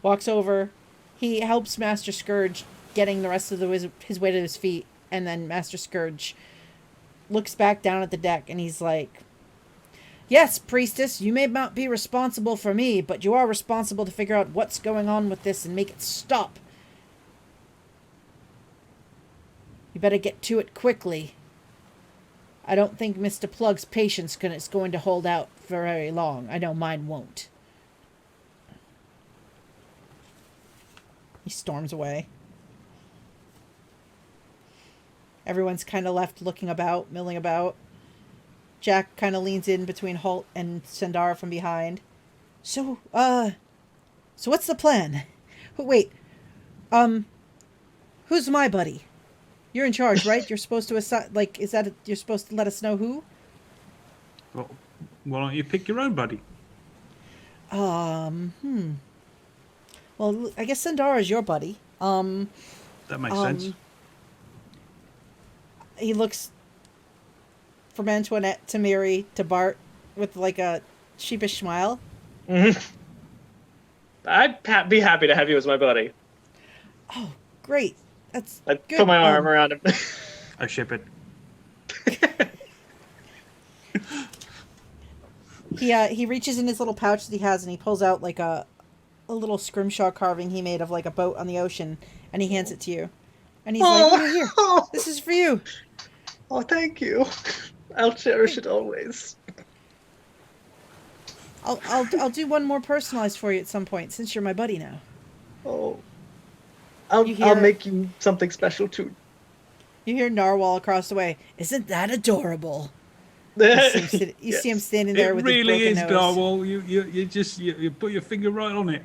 Walks over. He helps Master Scourge getting the rest of his way to his feet. And then Master Scourge looks back down at the deck and he's like, yes, priestess, you may not be responsible for me, but you are responsible to figure out what's going on with this and make it stop. You better get to it quickly. I don't think Mr. Plug's patience is going to hold out for very long. I know mine won't. He storms away. Everyone's kind of left looking about, milling about. Jack kind of leans in between Holt and Sandara from behind. So what's the plan? Wait, who's my buddy? You're in charge, right? You're supposed to assign, you're supposed to let us know who? Well, why don't you pick your own buddy? Well, I guess Sandara is your buddy. That makes sense. He looks from Antoinette to Miri to Bart with like a sheepish smile. Mm-hmm. I'd be happy to have you as my buddy. Oh, great. That's I'd good. put my arm around him. I ship it. He reaches in his little pouch that he has and he pulls out like a little scrimshaw carving he made of like a boat on the ocean, and he hands it to you. And he's like, here, this is for you. Oh, thank you. I'll cherish it always. I'll do one more personalized for you at some point, since you're my buddy now. Oh. I'll make you something special too. You hear Narwhal across the way. Isn't that adorable? You see him standing there with his broken really is, nose. Darwell. You put your finger right on it.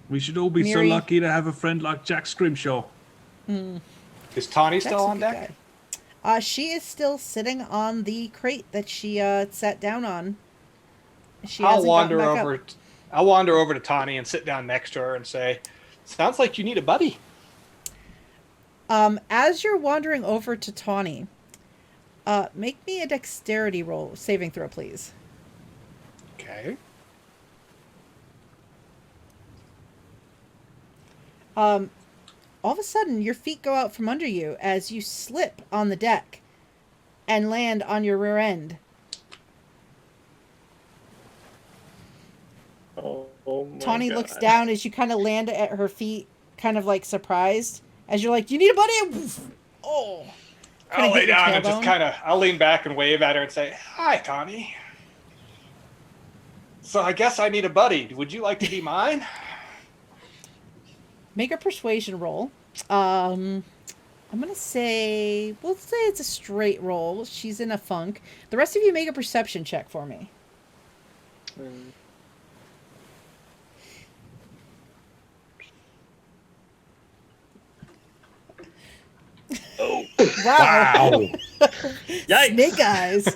We should all be Miri. so lucky to have a friend like Jack Scrimshaw. Is Tawny Jack's still a on good deck? guy. She is still sitting on the crate that she sat down on. She I'll hasn't wander gotten back over. up. I'll wander over to Tawny and sit down next to her and say, "Sounds like you need a buddy." As you're wandering over to Tawny, make me a dexterity roll, saving throw, please. Okay. All of a sudden, your feet go out from under you as you slip on the deck. and land on your rear end. Oh my Tawny God. looks down as you kind of land at her feet, kind of like surprised. As you're like, "You need a buddy?" Oh. Kinda I'll lay hit your down and just tailbone. I'll lean back and wave at her and say, "Hi, Tawny. So I guess I need a buddy. Would you like to be mine?" Make a persuasion roll. I'm gonna say, we'll say it's a straight roll. She's in a funk. The rest of you make a perception check for me. Mm. Oh. Wow. Yikes. Snake eyes.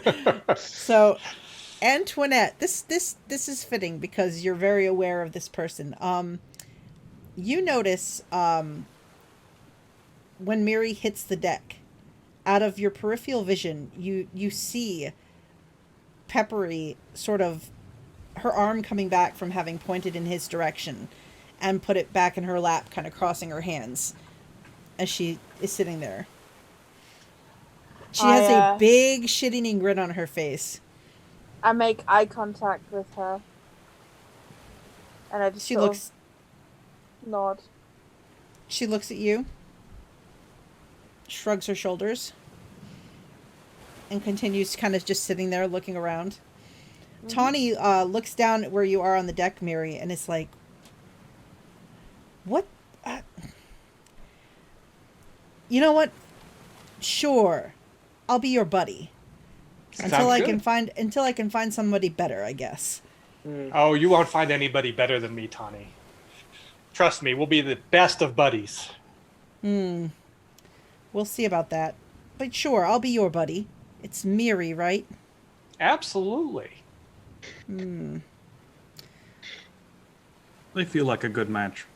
So, Antoinette, this is fitting because you're very aware of this person. You notice when Miri hits the deck, out of your peripheral vision, you see Peppery sort of her arm coming back from having pointed in his direction and put it back in her lap, kind of crossing her hands as she is sitting there. She has a big shit-eating grin on her face. I make eye contact with her. And I just She sort looks of nod. She looks at you, shrugs her shoulders, and continues kind of just sitting there looking around. Mm-hmm. Tawny looks down at where you are on the deck, Miri, and it's like, what? You know what? Sure, I'll be your buddy until I can find somebody better, I guess. Oh, you won't find anybody better than me, Tawny. Trust me, we'll be the best of buddies. We'll see about that. But sure, I'll be your buddy. It's Miri, right? Absolutely. They feel like a good match.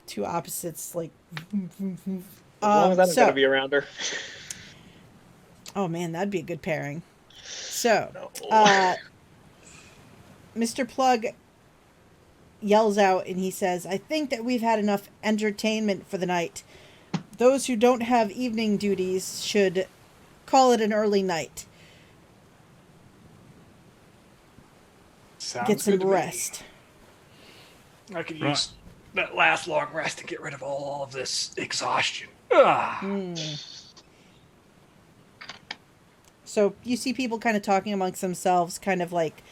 Two opposites, like... As long as I'm going to be around her. Oh man, that'd be a good pairing. So, Mr. Plug yells out and he says, "I think that we've had enough entertainment for the night. Those who don't have evening duties should call it an early night. Sounds Get some good to me. rest." I could use that last long rest to get rid of all of this exhaustion. Ugh. So you see people kind of talking amongst themselves, kind of like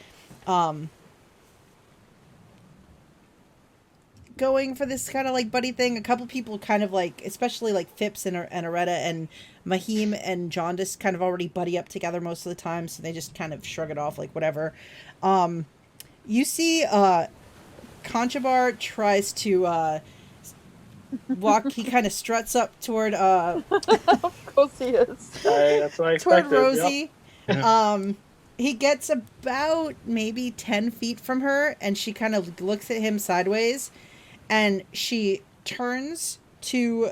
going for this kind of like buddy thing. A couple people kind of like, especially like Phipps and Aretta and Mahim and Jaundice kind of already buddy up together most of the time, so they just kind of shrug it off like whatever. You see Conchabar tries to walk. He kind of struts up toward Of course he is. That's what I toward expected. Rosie. Yep. He gets about maybe 10 feet from her, and she kind of looks at him sideways, and she turns to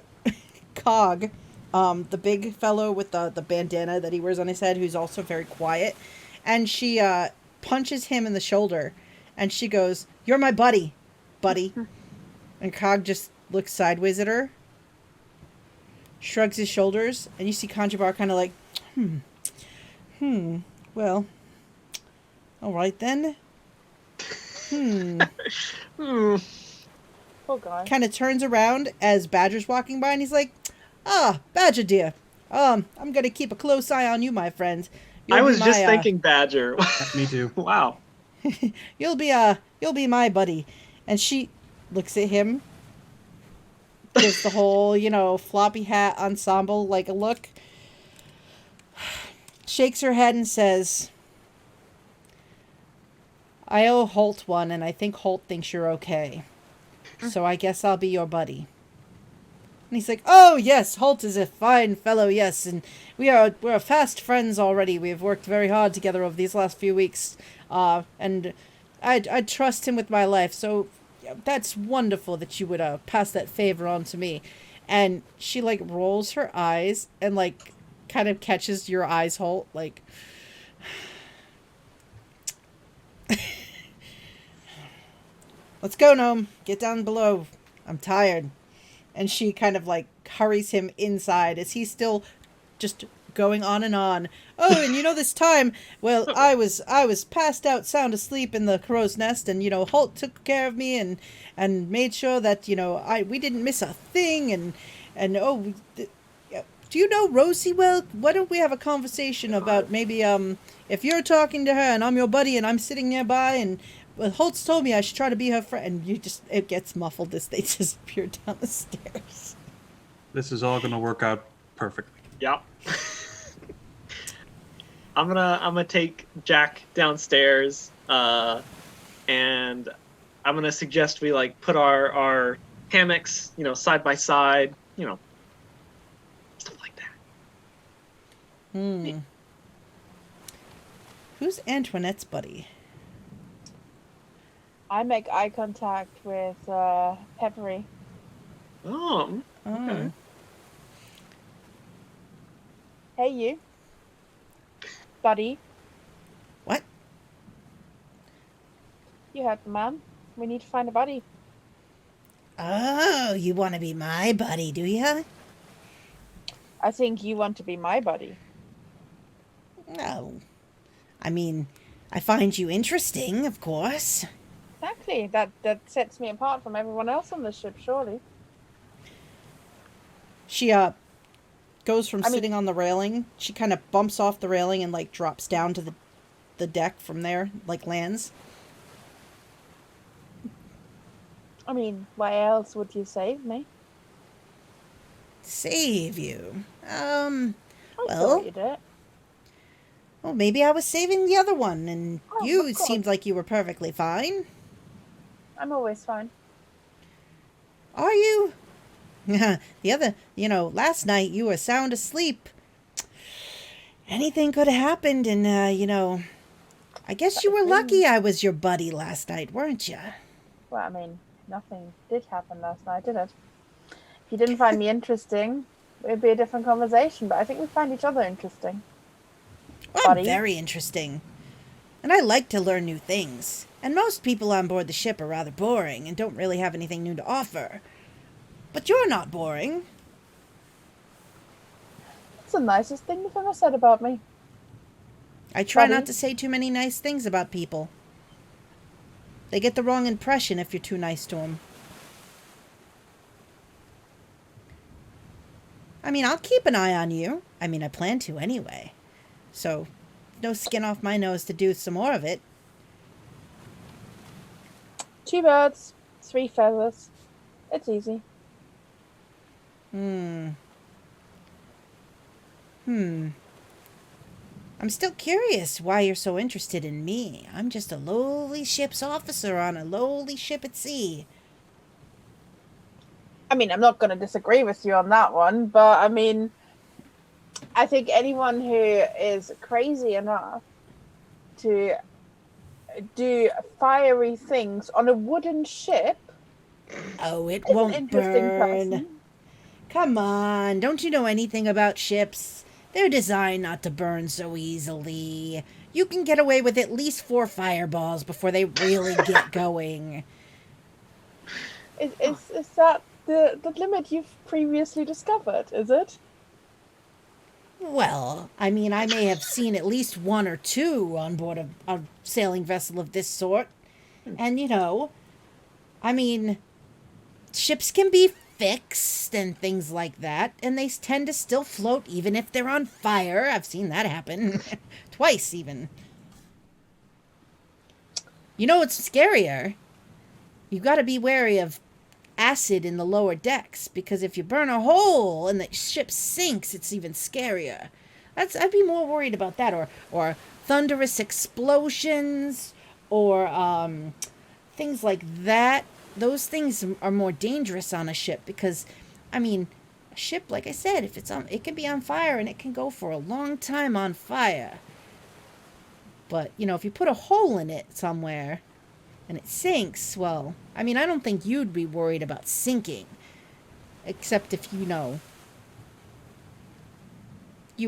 Cog, the big fellow with the bandana that he wears on his head, who's also very quiet, and she punches him in the shoulder, and she goes, "You're my buddy, buddy." And Cog just looks sideways at her, shrugs his shoulders, and you see Conchabar kind of like, well, all right then. Poor guy. Kind of turns around as Badger's walking by, and he's like, "Ah, Badger dear, I'm gonna keep a close eye on you, my friend. I was just thinking Badger. Me too. Wow. You'll be my buddy." And she looks at him, gives the whole, floppy hat ensemble like a look, shakes her head and says, "I owe Holt one, and I think Holt thinks you're okay. So I guess I'll be your buddy." And he's like, "Oh, yes, Holt is a fine fellow, yes, and we're fast friends already. We've worked very hard together over these last few weeks, and I trust him with my life, so that's wonderful that you would pass that favor on to me." And she, like, rolls her eyes and, like, kind of catches your eyes, Holt, like... "Let's go, Gnome. Get down below. I'm tired." And she kind of, like, hurries him inside as he's still just going on and on. Oh, and this time, well, I was passed out sound asleep in the crow's nest, and Holt took care of me and made sure that we didn't miss a thing, and oh, do you know Rosie well? Why don't we have a conversation about maybe if you're talking to her and I'm your buddy and I'm sitting nearby, and well, Holt's told me I should try to be her friend, and it gets muffled as they disappear down the stairs. This is all gonna work out perfectly. Yep. I'm gonna take Jack downstairs, and I'm gonna suggest we like put our hammocks, side by side, stuff like that. Who's Antoinette's buddy? I make eye contact with Peppery. Oh, okay. Hey, you. Buddy. What? You heard the man. We need to find a buddy. Oh, you want to be my buddy, do you? I think you want to be my buddy. No. I mean, I find you interesting, of course. Exactly. That sets me apart from everyone else on the ship, surely. She goes from sitting on the railing. She kind of bumps off the railing and like drops down to the deck from there, like lands. I mean, why else would you save me? Save you? I Well, thought you did. Well, maybe I was saving the other one, and Oh, you of course. seemed like you were perfectly fine. I'm always fine. Are you? The other, last night you were sound asleep. Anything could have happened, and, I guess you were lucky I was your buddy last night, weren't you? Well, I mean, nothing did happen last night, did it? If you didn't find me interesting, it'd be a different conversation, but I think we find each other interesting. Well, Buddy. I'm very interesting. And I like to learn new things. And most people on board the ship are rather boring and don't really have anything new to offer. But you're not boring. That's the nicest thing you've ever said about me. I try Buddy. not to say too many nice things about people. They get the wrong impression if you're too nice to them. I mean, I'll keep an eye on you. I mean, I plan to anyway. So, no skin off my nose to do some more of it. 2 birds, 3 feathers. It's easy. I'm still curious why you're so interested in me. I'm just a lowly ship's officer on a lowly ship at sea. I mean, I'm not going to disagree with you on that one, but I mean, I think anyone who is crazy enough to do fiery things on a wooden ship Oh, it is an won't interesting burn. person. Come on, don't you know anything about ships? They're designed not to burn so easily. You can get away with at least 4 fireballs before they really get going. Is that the limit you've previously discovered, is it? Well, I mean, I may have seen at least 1 or 2 on board a sailing vessel of this sort. And, I mean, ships can be fixed and things like that, and they tend to still float even if they're on fire. I've seen that happen. Twice, even. You know what's scarier? You gotta be wary of acid in the lower decks, because if you burn a hole and the ship sinks, it's even scarier. I'd be more worried about that, or thunderous explosions, or things like that. Those things are more dangerous on a ship because, I mean, a ship, like I said, if it can be on fire and it can go for a long time on fire. But, if you put a hole in it somewhere and it sinks, well, I mean, I don't think you'd be worried about sinking. Except if, you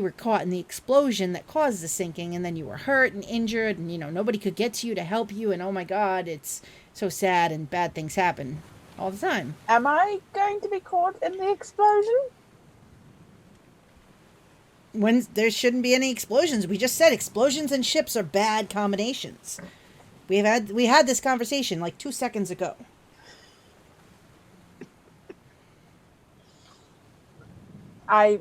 were caught in the explosion that caused the sinking, and then you were hurt and injured, and, nobody could get to you to help you, and oh my God, it's so sad and bad things happen. all the time. Am I going to be caught in the explosion? When there shouldn't be any explosions. We just said explosions and ships are bad combinations. We had this conversation like 2 seconds ago. I'm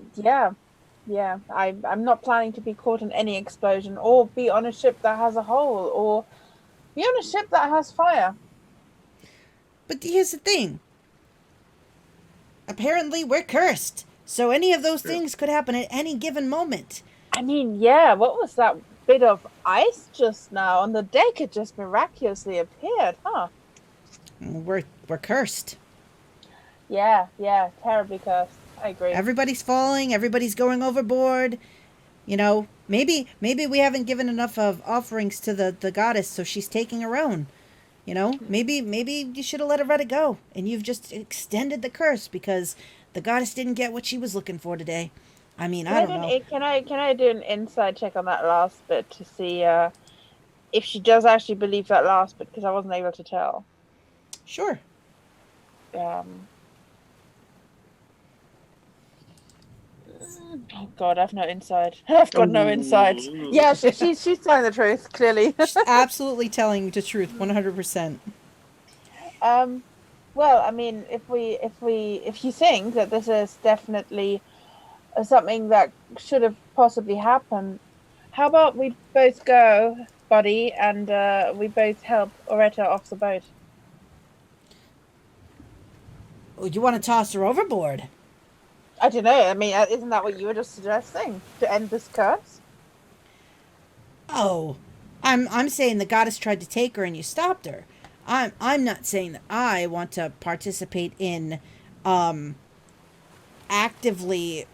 not planning to be caught in any explosion or be on a ship that has a hole or be on a ship that has fire. But here's the thing. Apparently we're cursed. So any of those things could happen at any given moment. I mean, yeah, what was that bit of ice just now on the deck? It just miraculously appeared, huh? We're cursed. Yeah, terribly cursed. I agree. Everybody's falling, everybody's going overboard. You know, maybe we haven't given enough of offerings to the goddess, so she's taking her own. You know, maybe you should have let her it go, and you've just extended the curse because the goddess didn't get what she was looking for today. I mean, I don't know. Can I do an inside check on that last bit to see if she does actually believe that last bit, because I wasn't able to tell. Sure. Oh God, I've no insight. I've got no insight. Yeah, she's telling the truth, clearly. She's absolutely telling the truth, 100%. Well, I mean, if you think that this is definitely something that should have possibly happened, how about we both go, buddy, and we both help Oretta off the boat? Oh, you want to toss her overboard? I don't know. I mean, isn't that what you were just suggesting to end this curse? Oh, I'm saying the goddess tried to take her and you stopped her. I'm not saying that I want to participate in actively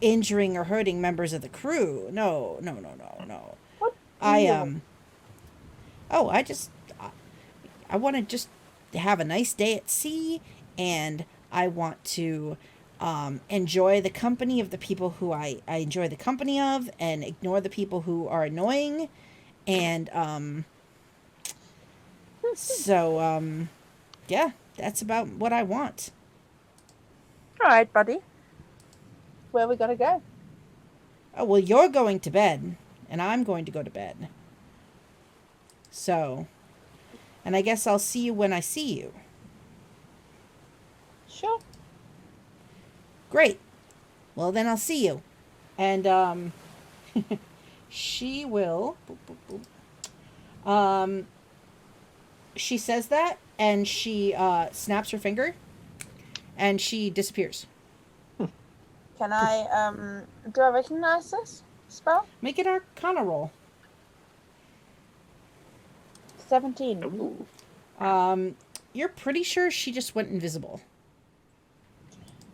injuring or hurting members of the crew. No. What? I want to just have a nice day at sea, and I want to enjoy the company of the people who I enjoy the company of, and ignore the people who are annoying. And yeah, that's about what I want. All right, buddy. Where we gotta go? Oh, well, you're going to bed, and I'm going to go to bed. So, and I guess I'll see you when I see you. Sure. Great. Well, then I'll see you. And, she will... she says that, and she snaps her finger, and she disappears. Can I, do I recognize this spell? Make an Arcana roll. 17. Ooh. You're pretty sure she just went invisible.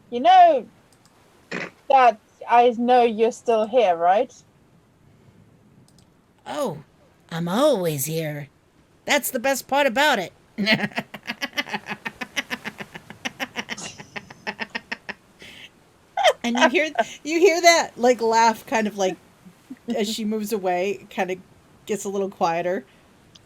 You know that I know you're still here, right? Oh, I'm always here. That's the best part about it. And you hear that like laugh, kind of like as she moves away, kind of gets a little quieter.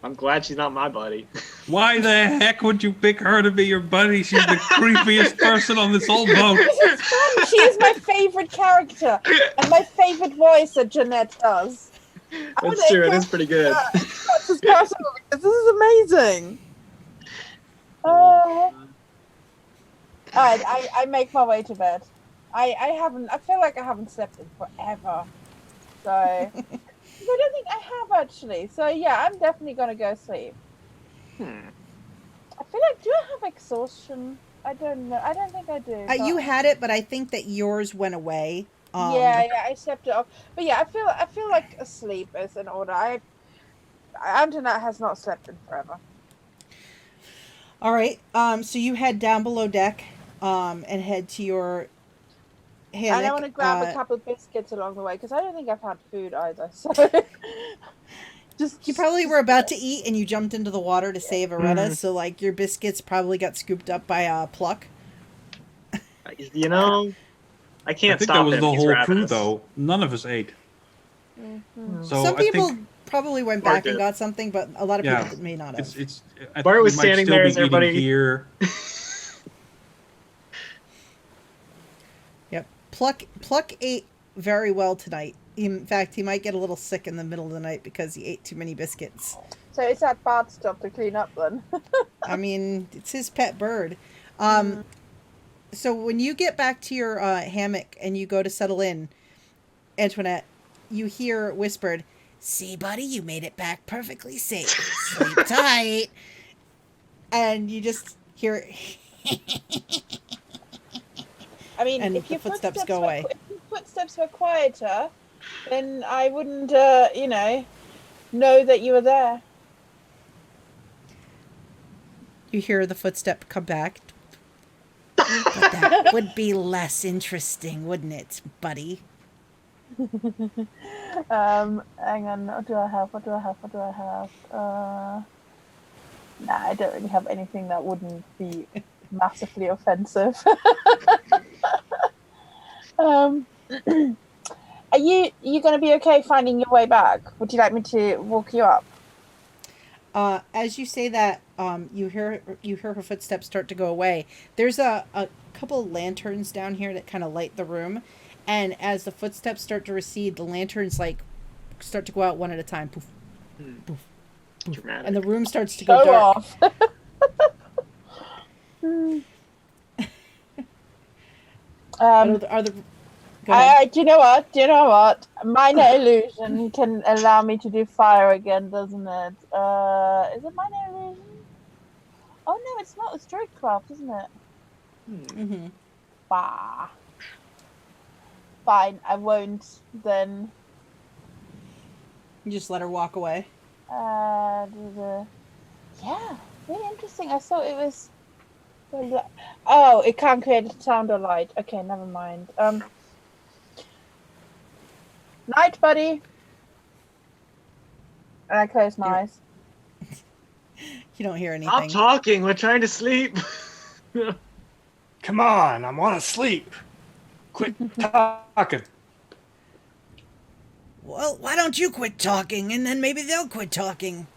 I'm glad she's not my buddy. Why the heck would you pick her to be your buddy? She's the creepiest person on this whole boat. This is fun. She is my favorite character, and my favorite voice that Jeanette does. That's true. It is pretty good. This is possible because this is amazing. I make my way to bed. I feel like I haven't slept in forever. So I don't think I have actually. So yeah, I'm definitely gonna go sleep. I feel like, do I have exhaustion? I don't know. I don't think I do. You had it, but I think that yours went away. Yeah, I slept it off. But yeah, I feel like asleep is in order. Antoinette has not slept in forever. All right. So you head down below deck, and head to your hammock. And I want to grab a couple of biscuits along the way because I don't think I've had food either. So you probably were about to eat and you jumped into the water to save Aretta. So like your biscuits probably got scooped up by Pluck. You know, I can't I think stop that was him. the He's whole crew, ravenous. though. None of us ate. So Some I people think probably went Bart back and did. got something, but a lot of people may not have. it's. I Bart think was we might standing still there be as everybody- eating here. Pluck ate very well tonight. In fact, he might get a little sick in the middle of the night because he ate too many biscuits. So is that Bart's job to clean up then? I mean, it's his pet bird. So when you get back to your hammock and you go to settle in, Antoinette, you hear whispered, "See, buddy, you made it back perfectly safe. Sleep tight." And you just hear I mean, And if the your footsteps go away. If your footsteps were quieter, then I wouldn't, know that you were there. you hear the footstep come back. But that would be less interesting, wouldn't it, buddy? Hang on. What do I have? Nah, I don't really have anything that wouldn't be massively offensive. Are you going to be okay finding your way back? Would you like me to walk you up? As you say that, you hear her footsteps start to go away. There's a couple lanterns down here that kind of light the room, and as the footsteps start to recede, the lanterns start to go out one at a time. Poof, poof, poof, Dramatic. and the room starts to go Go dark. off. Are the go ahead. Do you know what? Minor illusion can allow me to do fire again, doesn't it? Is it minor illusion? Oh no, it's not. It's druidcraft, isn't it? Mm-hmm. Bah. Fine, I won't then. You just let her walk away. Yeah, really interesting. I thought it was. Oh, it can't create a sound or light. Okay, never mind. Night, buddy. And I close my eyes. You don't hear Stop anything. talking. We're trying to sleep. Come on, I want to sleep. Quit talking. Well, why don't you quit talking, and then maybe they'll quit talking.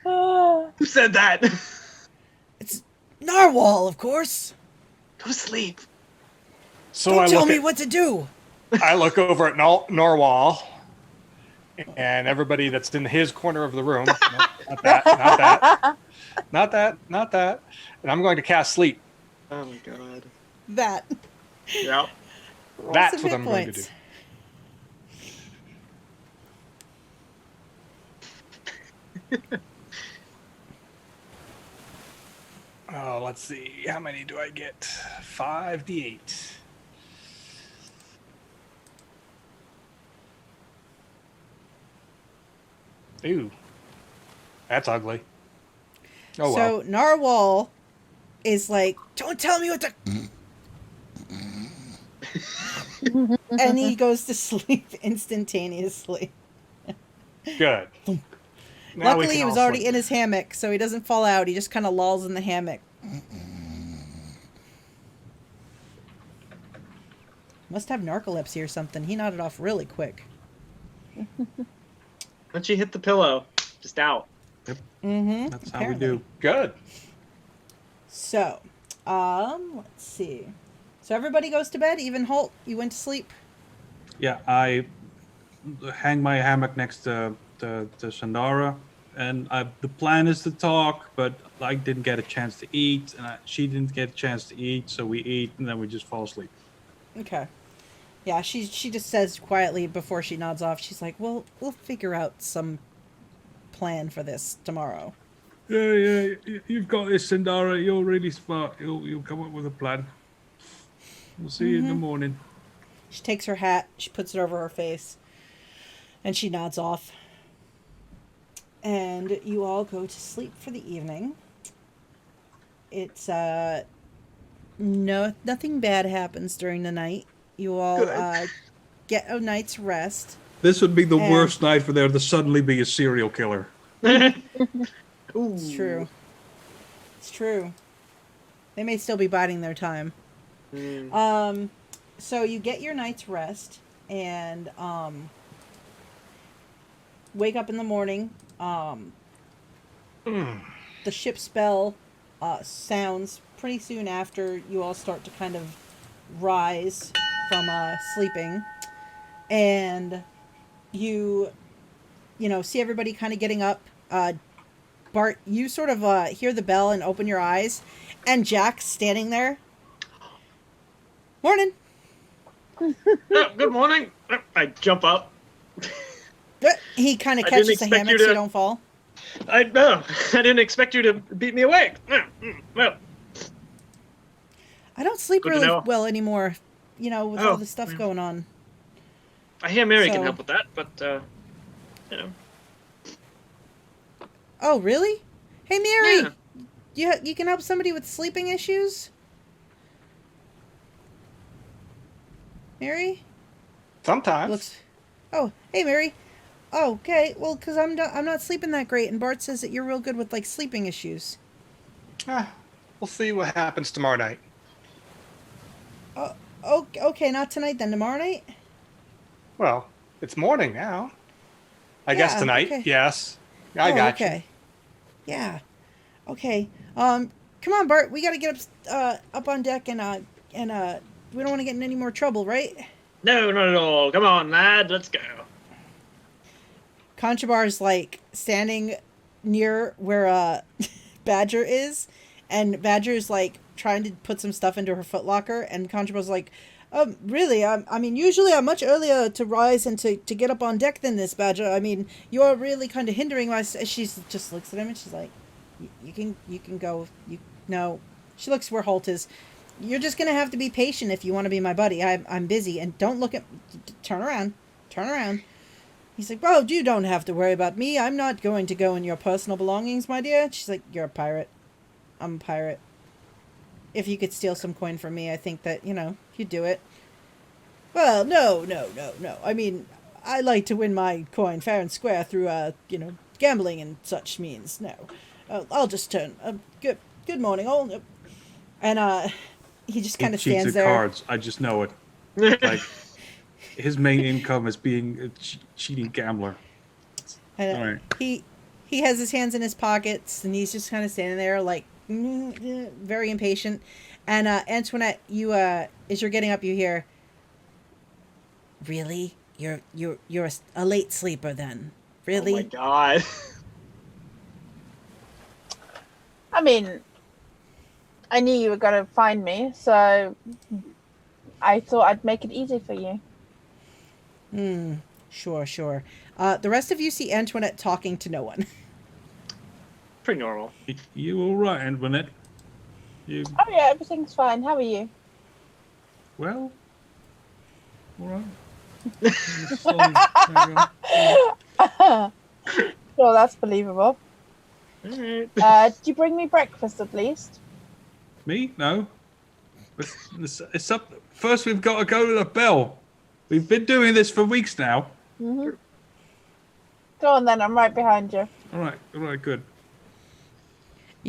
Who said that? It's Narwhal, of course. Go to sleep. So Don't tell me what to do. I look over at Norwal and everybody that's in his corner of the room. No, not that. And I'm going to cast sleep. Oh my god. That. Yeah. That's some what hit I'm going to do. points. Oh, let's see. How many do I get? 5d8. Ooh. That's ugly. Oh, So well. Narwhal is like, don't tell me what to. And he goes to sleep instantaneously. Good. Now we Luckily, can he was all already sleep. in his hammock, so he doesn't fall out. He just kind of lolls in the hammock. Must have narcolepsy or something. He nodded off really quick. Once you hit the pillow, just out. Mm-hmm. That's how we do. Good. So, let's see. So everybody goes to bed. Even Holt, you went to sleep. Yeah, I hang my hammock next to Shandara, and the plan is to talk, but I didn't get a chance to eat, and she didn't get a chance to eat, so we eat, and then we just fall asleep. Okay. Yeah, she just says quietly before she nods off. She's like, "Well, we'll figure out some plan for this tomorrow." Yeah, you've got this, Sandara. You're really smart. You'll come up with a plan. We'll see you in the morning. She takes her hat, she puts it over her face, and she nods off. And you all go to sleep for the evening. It's nothing bad happens during the night. You all get a night's rest. This would be the And- worst night for there to suddenly be a serial killer. It's true. It's true. They may still be biding their time. So you get your night's rest and wake up in the morning. The ship's bell sounds pretty soon after you all start to kind of rise from sleeping, and you see everybody kind of getting up. Bart, you sort of hear the bell and open your eyes, and Jack's standing there. Morning. Oh, good morning. I jump up. He kind of I didn't catches the expect hammock you so to- you don't fall. I didn't expect you to beat me awake. Well, I don't sleep Good to really know. well anymore, with Oh, all the stuff yeah. going on. I hear Miri So- can help with that, but Oh, really? Hey, Miri! Yeah. You can help somebody with sleeping issues? Mary? Sometimes. Looks. Oh, hey, Mary. Oh, okay. Well, because I'm not sleeping that great, and Bart says that you're real good with, like, sleeping issues. We'll see what happens tomorrow night. Oh, okay, not tonight then. Tomorrow night? Well, it's morning now. I guess Yeah, tonight, okay. yes. I got okay. Yeah. Okay. Come on, Bart. We gotta get up on deck and we don't want to get in any more trouble, right? No, not at all. Come on, lad, let's go. Conchabar's like standing near where Badger is, and Badger's like trying to put some stuff into her footlocker, and Conchabar's like, really? I mean, usually I'm much earlier to rise and to get up on deck than this, Badger. I mean, you're really kind of hindering my... She just looks at him and she's like, you can go. No. She looks where Holt is. You're just going to have to be patient if you want to be my buddy. I'm busy, and don't look at... Turn around. He's like, oh, you don't have to worry about me. I'm not going to go in your personal belongings, my dear. She's like, you're a pirate. I'm a pirate. If you could steal some coin from me, I think that, you'd do it. Well, no. I mean, I like to win my coin fair and square through, gambling and such means. No. I'll just turn. Good morning, all. And, he just kind of He cheats stands at there. cards. I just know it. Like, his main income is being a cheating gambler. And, All right. he has his hands in his pockets, and he's just kind of standing there, like, very impatient. And Antoinette, you as you're getting up, you hear, really? You're a late sleeper then? Really? Oh my god. I mean, I knew you were going to find me, so I thought I'd make it easy for you. Sure. The rest of you see Antoinette talking to no one. Pretty normal. You all right, Antoinette? You Oh yeah, everything's fine. How are you? well? All right. Slowly, Well, that's believable. Alright. Did you bring me breakfast at least? Me? No. It's up. First, we've got to go to the bell. We've been doing this for weeks now. Mm-hmm. Go on then, I'm right behind you. All right, good.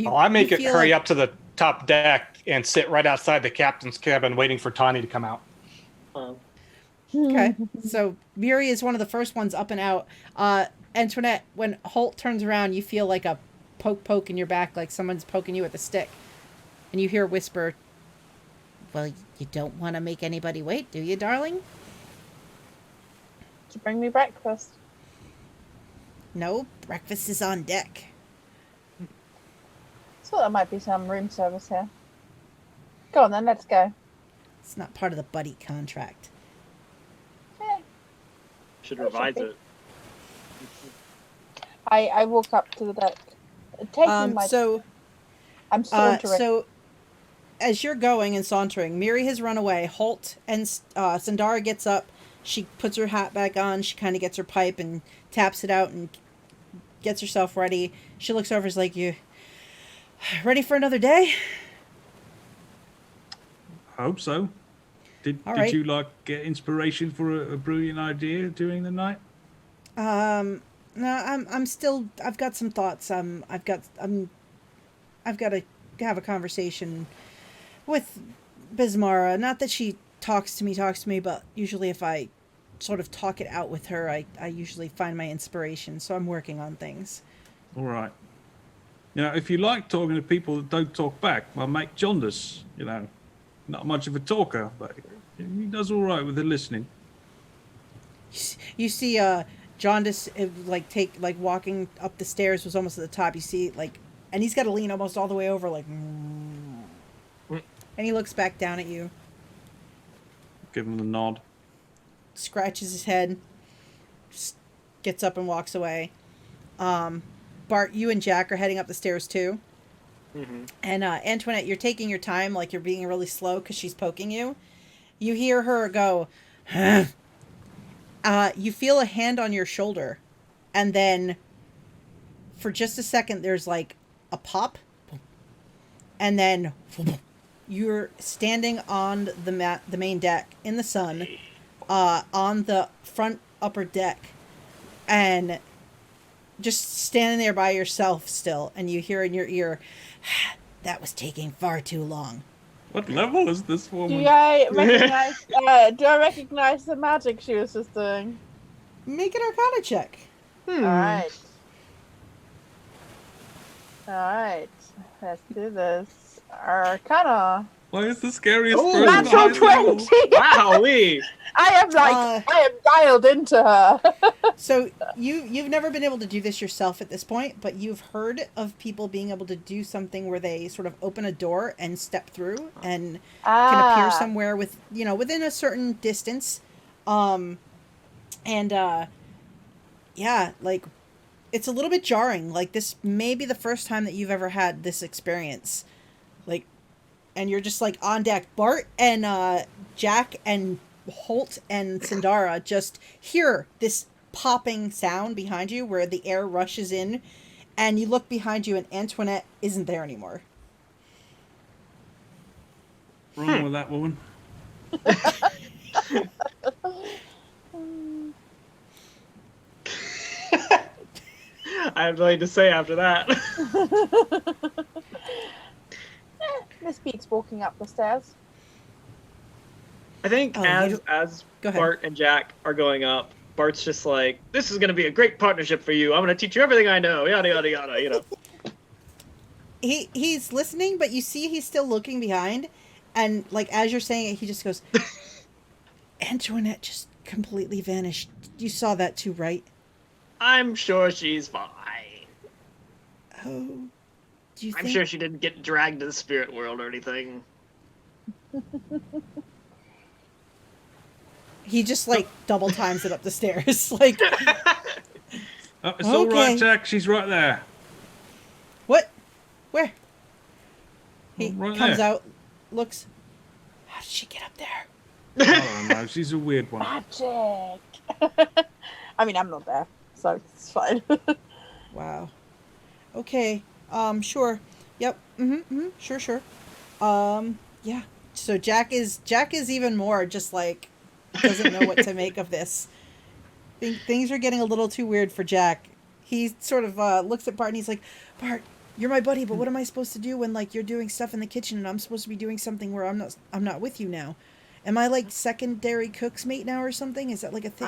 I make you it feel hurry like- up to the top deck and sit right outside the captain's cabin waiting for Tawny to come out. Okay. So Miri is one of the first ones up and out. Antoinette, when Holt turns around, you feel like a poke in your back, like someone's poking you with a stick. And you hear a whisper, well, you don't want to make anybody wait, do you, darling? Did you bring me breakfast? No, breakfast is on deck. Thought there might be some room service here. Go on then, let's go. It's not part of the buddy contract. Eh, Should That revise should be. it. I walk up to the deck. Taking my... So I'm sauntering. as you're going and sauntering, Miri has run away. Holt and Sandara gets up. She puts her hat back on. She kind of gets her pipe and taps it out and gets herself ready. She looks over, is like, you ready for another day? I hope so. Did All right. you get inspiration for a brilliant idea during the night? No, I'm still. I've got some thoughts. I've got to have a conversation with Bismara. Not that she talks to me, but usually if I sort of talk it out with her, I usually find my inspiration. So I'm working on things. All right. if you like talking to people that don't talk back, my mate Jondas, not much of a talker, but he does all right with the listening. You see, Jaundice walking up the stairs was almost at the top. You see, and he's got to lean almost all the way over, and he looks back down at you, Give him the nod. scratches his head, gets up and walks away. Bart, you and Jack are heading up the stairs too. Mm-hmm. And Antoinette, you're taking your time, like you're being really slow because she's poking you. You hear her go, huh? You feel a hand on your shoulder, and then for just a second there's like a pop, and then you're standing on the main deck in the sun, on the front upper deck, and just standing there by yourself still, and you hear in your ear, that was taking far too long. What level is this woman? Do I recognize the magic she was just doing? Make an Arcana check. Alright. Alright. Let's do this. Arcana. Why is the scariest Oh, person Natural high level? 20! Wow, I am dialed into her. So you've never been able to do this yourself at this point, but you've heard of people being able to do something where they sort of open a door and step through and can appear somewhere within a certain distance. It's a little bit jarring. Like, this may be the first time that you've ever had this experience. And you're just like on deck. Bart and Jack and Holt and Sindara just hear this popping sound behind you where the air rushes in, and you look behind you and Antoinette isn't there anymore. Wrong with that woman? I have nothing to say after that. Miss Beak's walking up the stairs. I think as Go ahead. Bart and Jack are going up, Bart's just like, this is going to be a great partnership for you. I'm going to teach you everything I know, yada, yada, yada, He's listening, but you see he's still looking behind, and as you're saying it, he just goes, Antoinette just completely vanished. You saw that too, right? I'm sure she's fine. Oh, do you I'm think... sure she didn't get dragged to the spirit world or anything. He just double times it up the stairs. It's all right, Okay. Jack. She's right there. What? Where? He Right comes there. out, looks. How did she get up there? I don't know. She's a weird one. Magic. I mean, I'm not there, so it's fine. Wow. Okay. Sure. Yep. Sure. Yeah. So Jack is even more just doesn't know what to make of this. Things are getting a little too weird for Jack. He sort of looks at Bart and he's like, Bart, you're my buddy, but what am I supposed to do when you're doing stuff in the kitchen and I'm supposed to be doing something where I'm not with you now? Am I secondary cook's mate now or something? Is that a thing?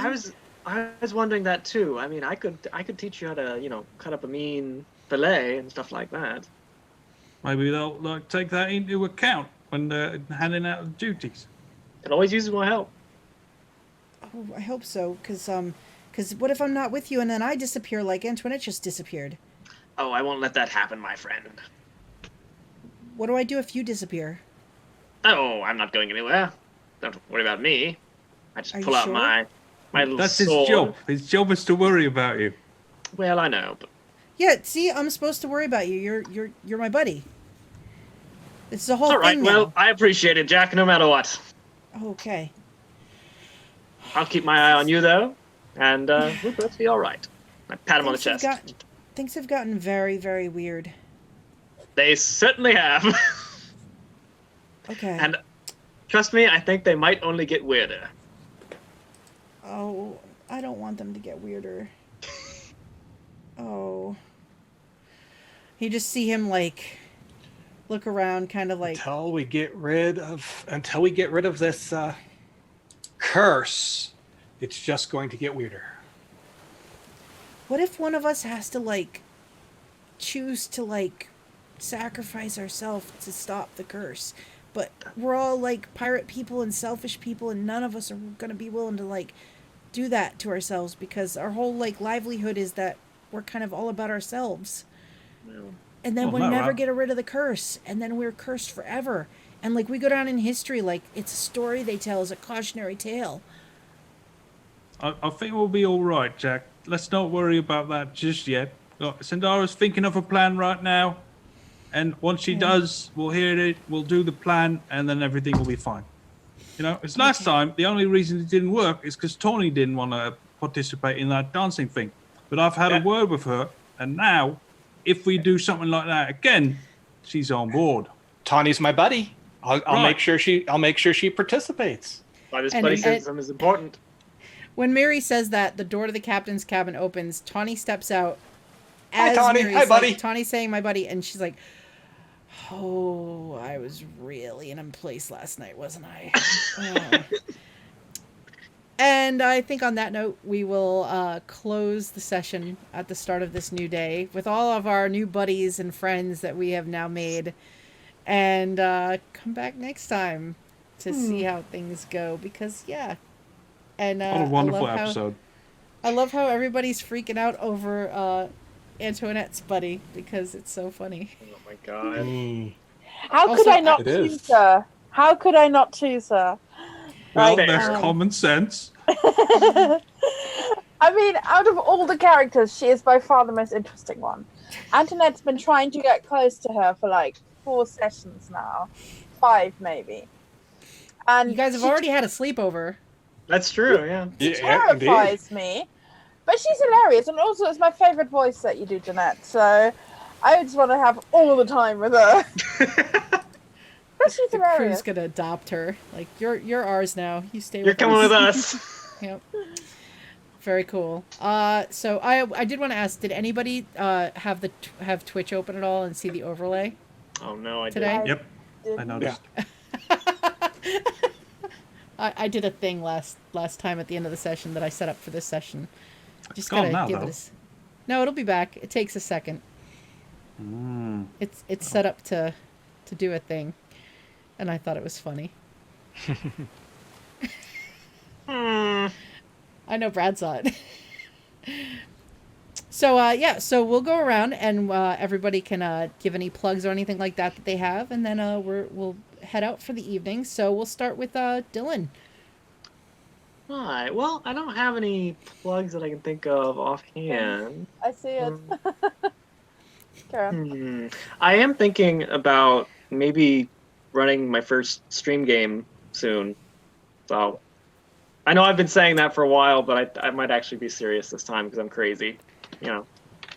I was wondering that too. I mean, I could teach you how to, cut up a mean fillet and stuff like that. Maybe they'll take that into account when they're handing out duties. Can always use more help. Oh, I hope so, because what if I'm not with you and then I disappear like Antoinette just disappeared? Oh, I won't let that happen, my friend. What do I do if you disappear? Oh, I'm not going anywhere. Don't worry about me. I just Are pull you out sure? my little That's sword. his job. His job is to worry about you. Well, I know, but Yeah, see, I'm supposed to worry about you. You're my buddy. It's the whole all right. thing Well, now. I appreciate it, Jack. No matter what, Okay. I'll keep my eye on you though, and we'll both be all right. I pat him on the Things chest. Things have gotten very, very weird. They certainly have. Okay. And trust me, I think they might only get weirder. Oh, I don't want them to get weirder. Oh. You just see him look around, kind of Until we get rid of this curse, it's just going to get weirder. What if one of us has to choose to like sacrifice ourselves to stop the curse. But we're all like pirate people and selfish people, and none of us are going to be willing to like do that to ourselves, because our whole like livelihood is that we're kind of all about ourselves. And then we'll never get rid of the curse, and then we're cursed forever. And like we go down in history like it's a story they tell as a cautionary tale. I think we'll be all right, Jack. Let's not worry about that just yet. Sandara's thinking of a plan right now, and once she does, we'll hear it, we'll do the plan, and then everything will be fine. You know, it's last time, the only reason it didn't work is because Tony didn't want to participate in that dancing thing. But I've had a word with her, and now, if we do something like that again, she's on board. Tawny's my buddy. I'll make sure she participates. Why this buddy system is important. When Miri says that, the door to the captain's cabin opens. Tawny steps out. Hi, Tawny. Hi, buddy. Tawny's saying, "My buddy," and she's like, "Oh, I was really in a place last night, wasn't I?" And I think on that note, we will close the session at the start of this new day with all of our new buddies and friends that we have now made, and come back next time to see how things go, because and what a wonderful episode. I love how everybody's freaking out over Antoinette's buddy, because it's so funny. Oh my god. How could I not choose her? How could I not choose her? Well, there's common sense. I mean, out of all the characters, she is by far the most interesting one. Antoinette's been trying to get close to her for like 4 sessions now. 5 maybe. And you guys have already had a sleepover. That's true, yeah. She terrifies me. But she's hilarious, and also it's my favourite voice that you do, Jeanette. So I just want to have all the time with her. But she's hilarious. The crew's gonna adopt her. Like, you're ours now. You stay You're with us. coming with us. Yep. Very cool. So I did want to ask, did anybody have Twitch open at all and see the overlay? Oh no, I today? didn't. Yep. I noticed. I did a thing last time at the end of the session that I set up for this session. Just gone gotta now, give though. it No, it'll be back. It takes a second. It's set up to do a thing, and I thought it was funny. I know Brad saw it. So so we'll go around, and everybody can give any plugs or anything like that they have, and then we'll head out for the evening. So we'll start with Dylan. Alright, well, I don't have any plugs that I can think of offhand. I see it. Karen. I am thinking about maybe running my first stream game soon. So I know I've been saying that for a while, but I might actually be serious this time because I'm crazy. You know.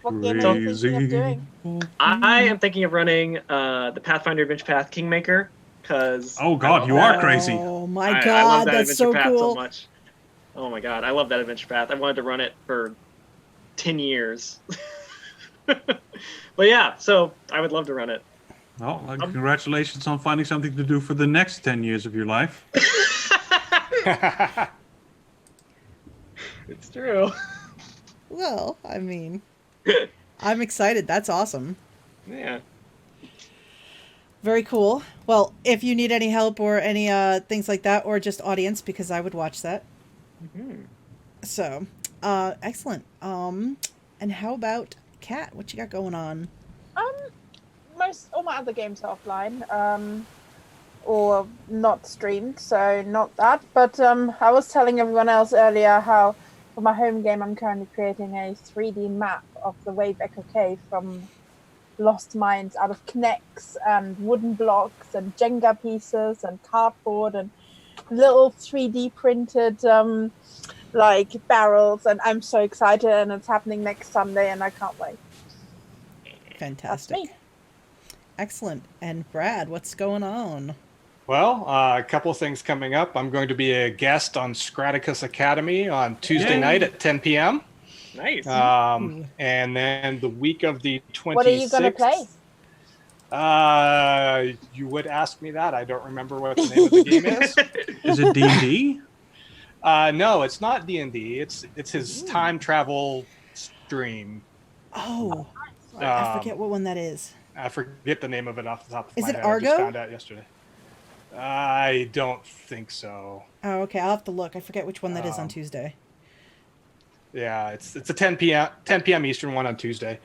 What game are you thinking of doing? I am thinking of running the Pathfinder Adventure Path Kingmaker, because oh god, you are crazy. Oh my I god, love that that's so Adventure Path cool. so much. Oh my god, I love that Adventure Path. I wanted to run it for 10 years. But yeah, so I would love to run it. Well, congratulations on finding something to do for the next 10 years of your life. It's true. Well, I mean, I'm excited. That's awesome. Yeah. Very cool. Well, if you need any help or any things like that, or just audience, because I would watch that. So, excellent. And how about Kat? What you got going on? All my other games are offline, or not streamed, so not that. But I was telling everyone else earlier how for my home game I'm currently creating a 3D map of the Wave Echo Cave from Lost Mines out of Kinects and wooden blocks and Jenga pieces and cardboard and little 3D printed like barrels, and I'm so excited, and it's happening next Sunday and I can't wait. Fantastic. That's me. Excellent. And Brad, what's going on? Well, a couple of things coming up. I'm going to be a guest on Scraticus Academy on Tuesday night at 10 p.m. Nice. And then the week of the 26th. What are you going to play? You would ask me that. I don't remember what the name of the game is. Is it D&D? No, it's not D&D. It's his time travel stream. Oh, I forget what one that is. I forget the name of it off the top of Is my it head. Argo? I just found out yesterday. I don't think so. Oh, okay. I'll have to look. I forget which one that is on Tuesday. Yeah, it's a 10 p.m. Eastern one on Tuesday.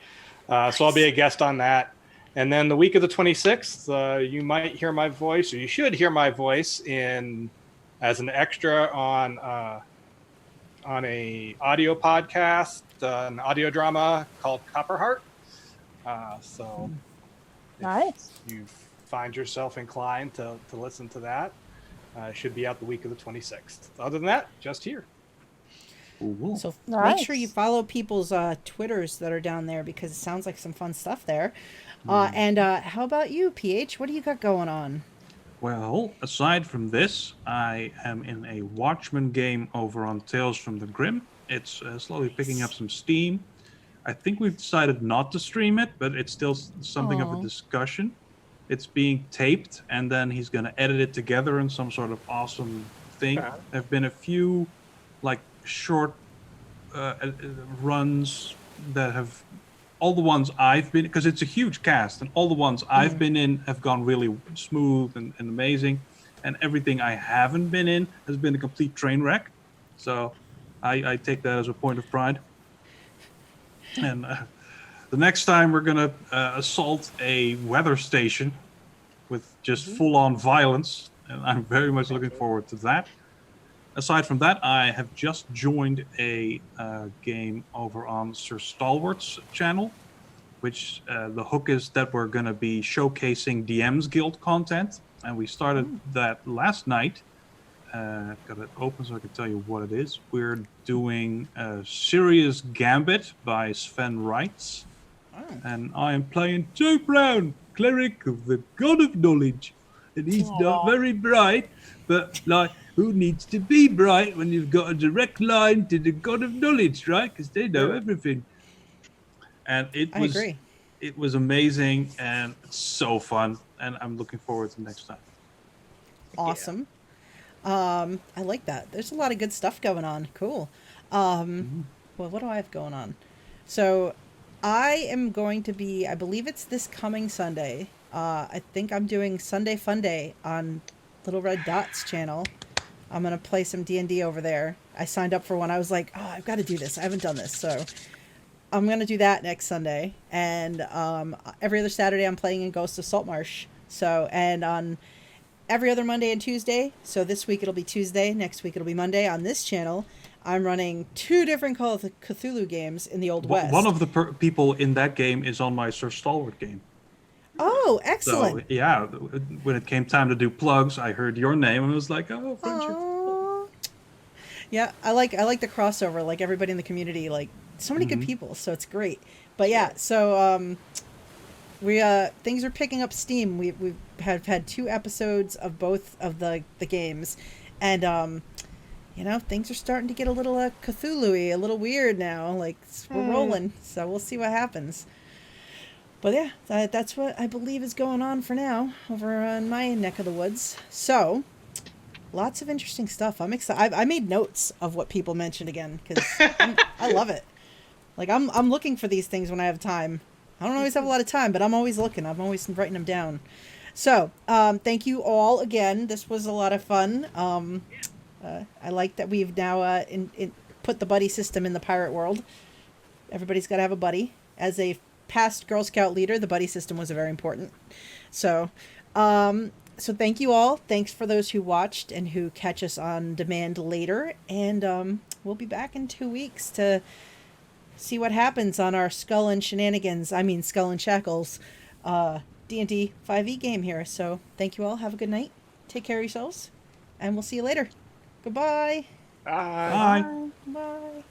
So I'll be a guest on that. And then the week of the 26th, you might hear my voice, or you should hear my voice as an extra on a audio podcast, an audio drama called Copperheart. So Nice. if you find yourself inclined to listen to that, it should be out the week of the 26th. Other than that, just here. Cool. So Nice. make sure you follow people's Twitters that are down there because it sounds like some fun stuff there. And how about you, PH? What do you got going on? Well, aside from this, I am in a Watchmen game over on Tales from the Grim. It's slowly picking up some steam. I think we've decided not to stream it, but it's still something of a discussion. It's being taped, and then he's going to edit it together in some sort of awesome thing. There have been a few, like, short runs that have... All the ones I've been... Because it's a huge cast, and all the ones I've been in have gone really smooth and amazing. And everything I haven't been in has been a complete train wreck. So I take that as a point of pride. And the next time we're going to assault a weather station with just full-on violence. And I'm very much looking forward to that. Aside from that, I have just joined a game over on Sir Stalwart's channel, which the hook is that we're going to be showcasing DM's Guild content. And we started that last night. I've got it open so I can tell you what it is. We're doing Serious Gambit by Sven Reitz. And I am playing Joe Brown, cleric of the God of Knowledge. And he's not very bright, but like, who needs to be bright when you've got a direct line to the God of Knowledge, right? Because they know everything. And I agree. It was amazing and it's so fun. And I'm looking forward to next time. Awesome. I like that. There's a lot of good stuff going on. Cool. Well, what do I have going on? So I am going to be, I believe it's this coming Sunday. I think I'm doing Sunday Fun Day on Little Red Dot's channel. I'm going to play some D&D over there. I signed up for one. I was like, oh, I've got to do this. I haven't done this. So I'm going to do that next Sunday. And every other Saturday I'm playing in Ghost of Saltmarsh. So, and on every other Monday and Tuesday. So this week it'll be Tuesday. Next week it'll be Monday. On this channel, I'm running 2 different Call of Cthulhu games in the Old West. One of the people in that game is on my Sir Stalwart game. Oh, excellent. So, yeah, when it came time to do plugs, I heard your name and I was like, oh, friendship. Aww. Yeah, I like the crossover, like everybody in the community, like so many good people, so it's great. But yeah, so we things are picking up steam. We have had 2 episodes of both of the games, and you know, things are starting to get a little Cthulhu-y, a little weird now. Like we're rolling, so we'll see what happens. But yeah, that's what I believe is going on for now over in my neck of the woods. So, lots of interesting stuff. I'm excited. I made notes of what people mentioned again because I love it. Like I'm looking for these things when I have time. I don't always have a lot of time, but I'm always looking. I'm always writing them down. So, thank you all again. This was a lot of fun. I like that we've now put the buddy system in the pirate world. Everybody's got to have a buddy. As a past Girl Scout leader, the buddy system was very important. So, so thank you all. Thanks for those who watched and who catch us on demand later. And we'll be back in 2 weeks to see what happens on our Skull and Shackles DnD5e game here. So thank you all. Have a good night. Take care of yourselves. And we'll see you later. Goodbye. Bye. Bye.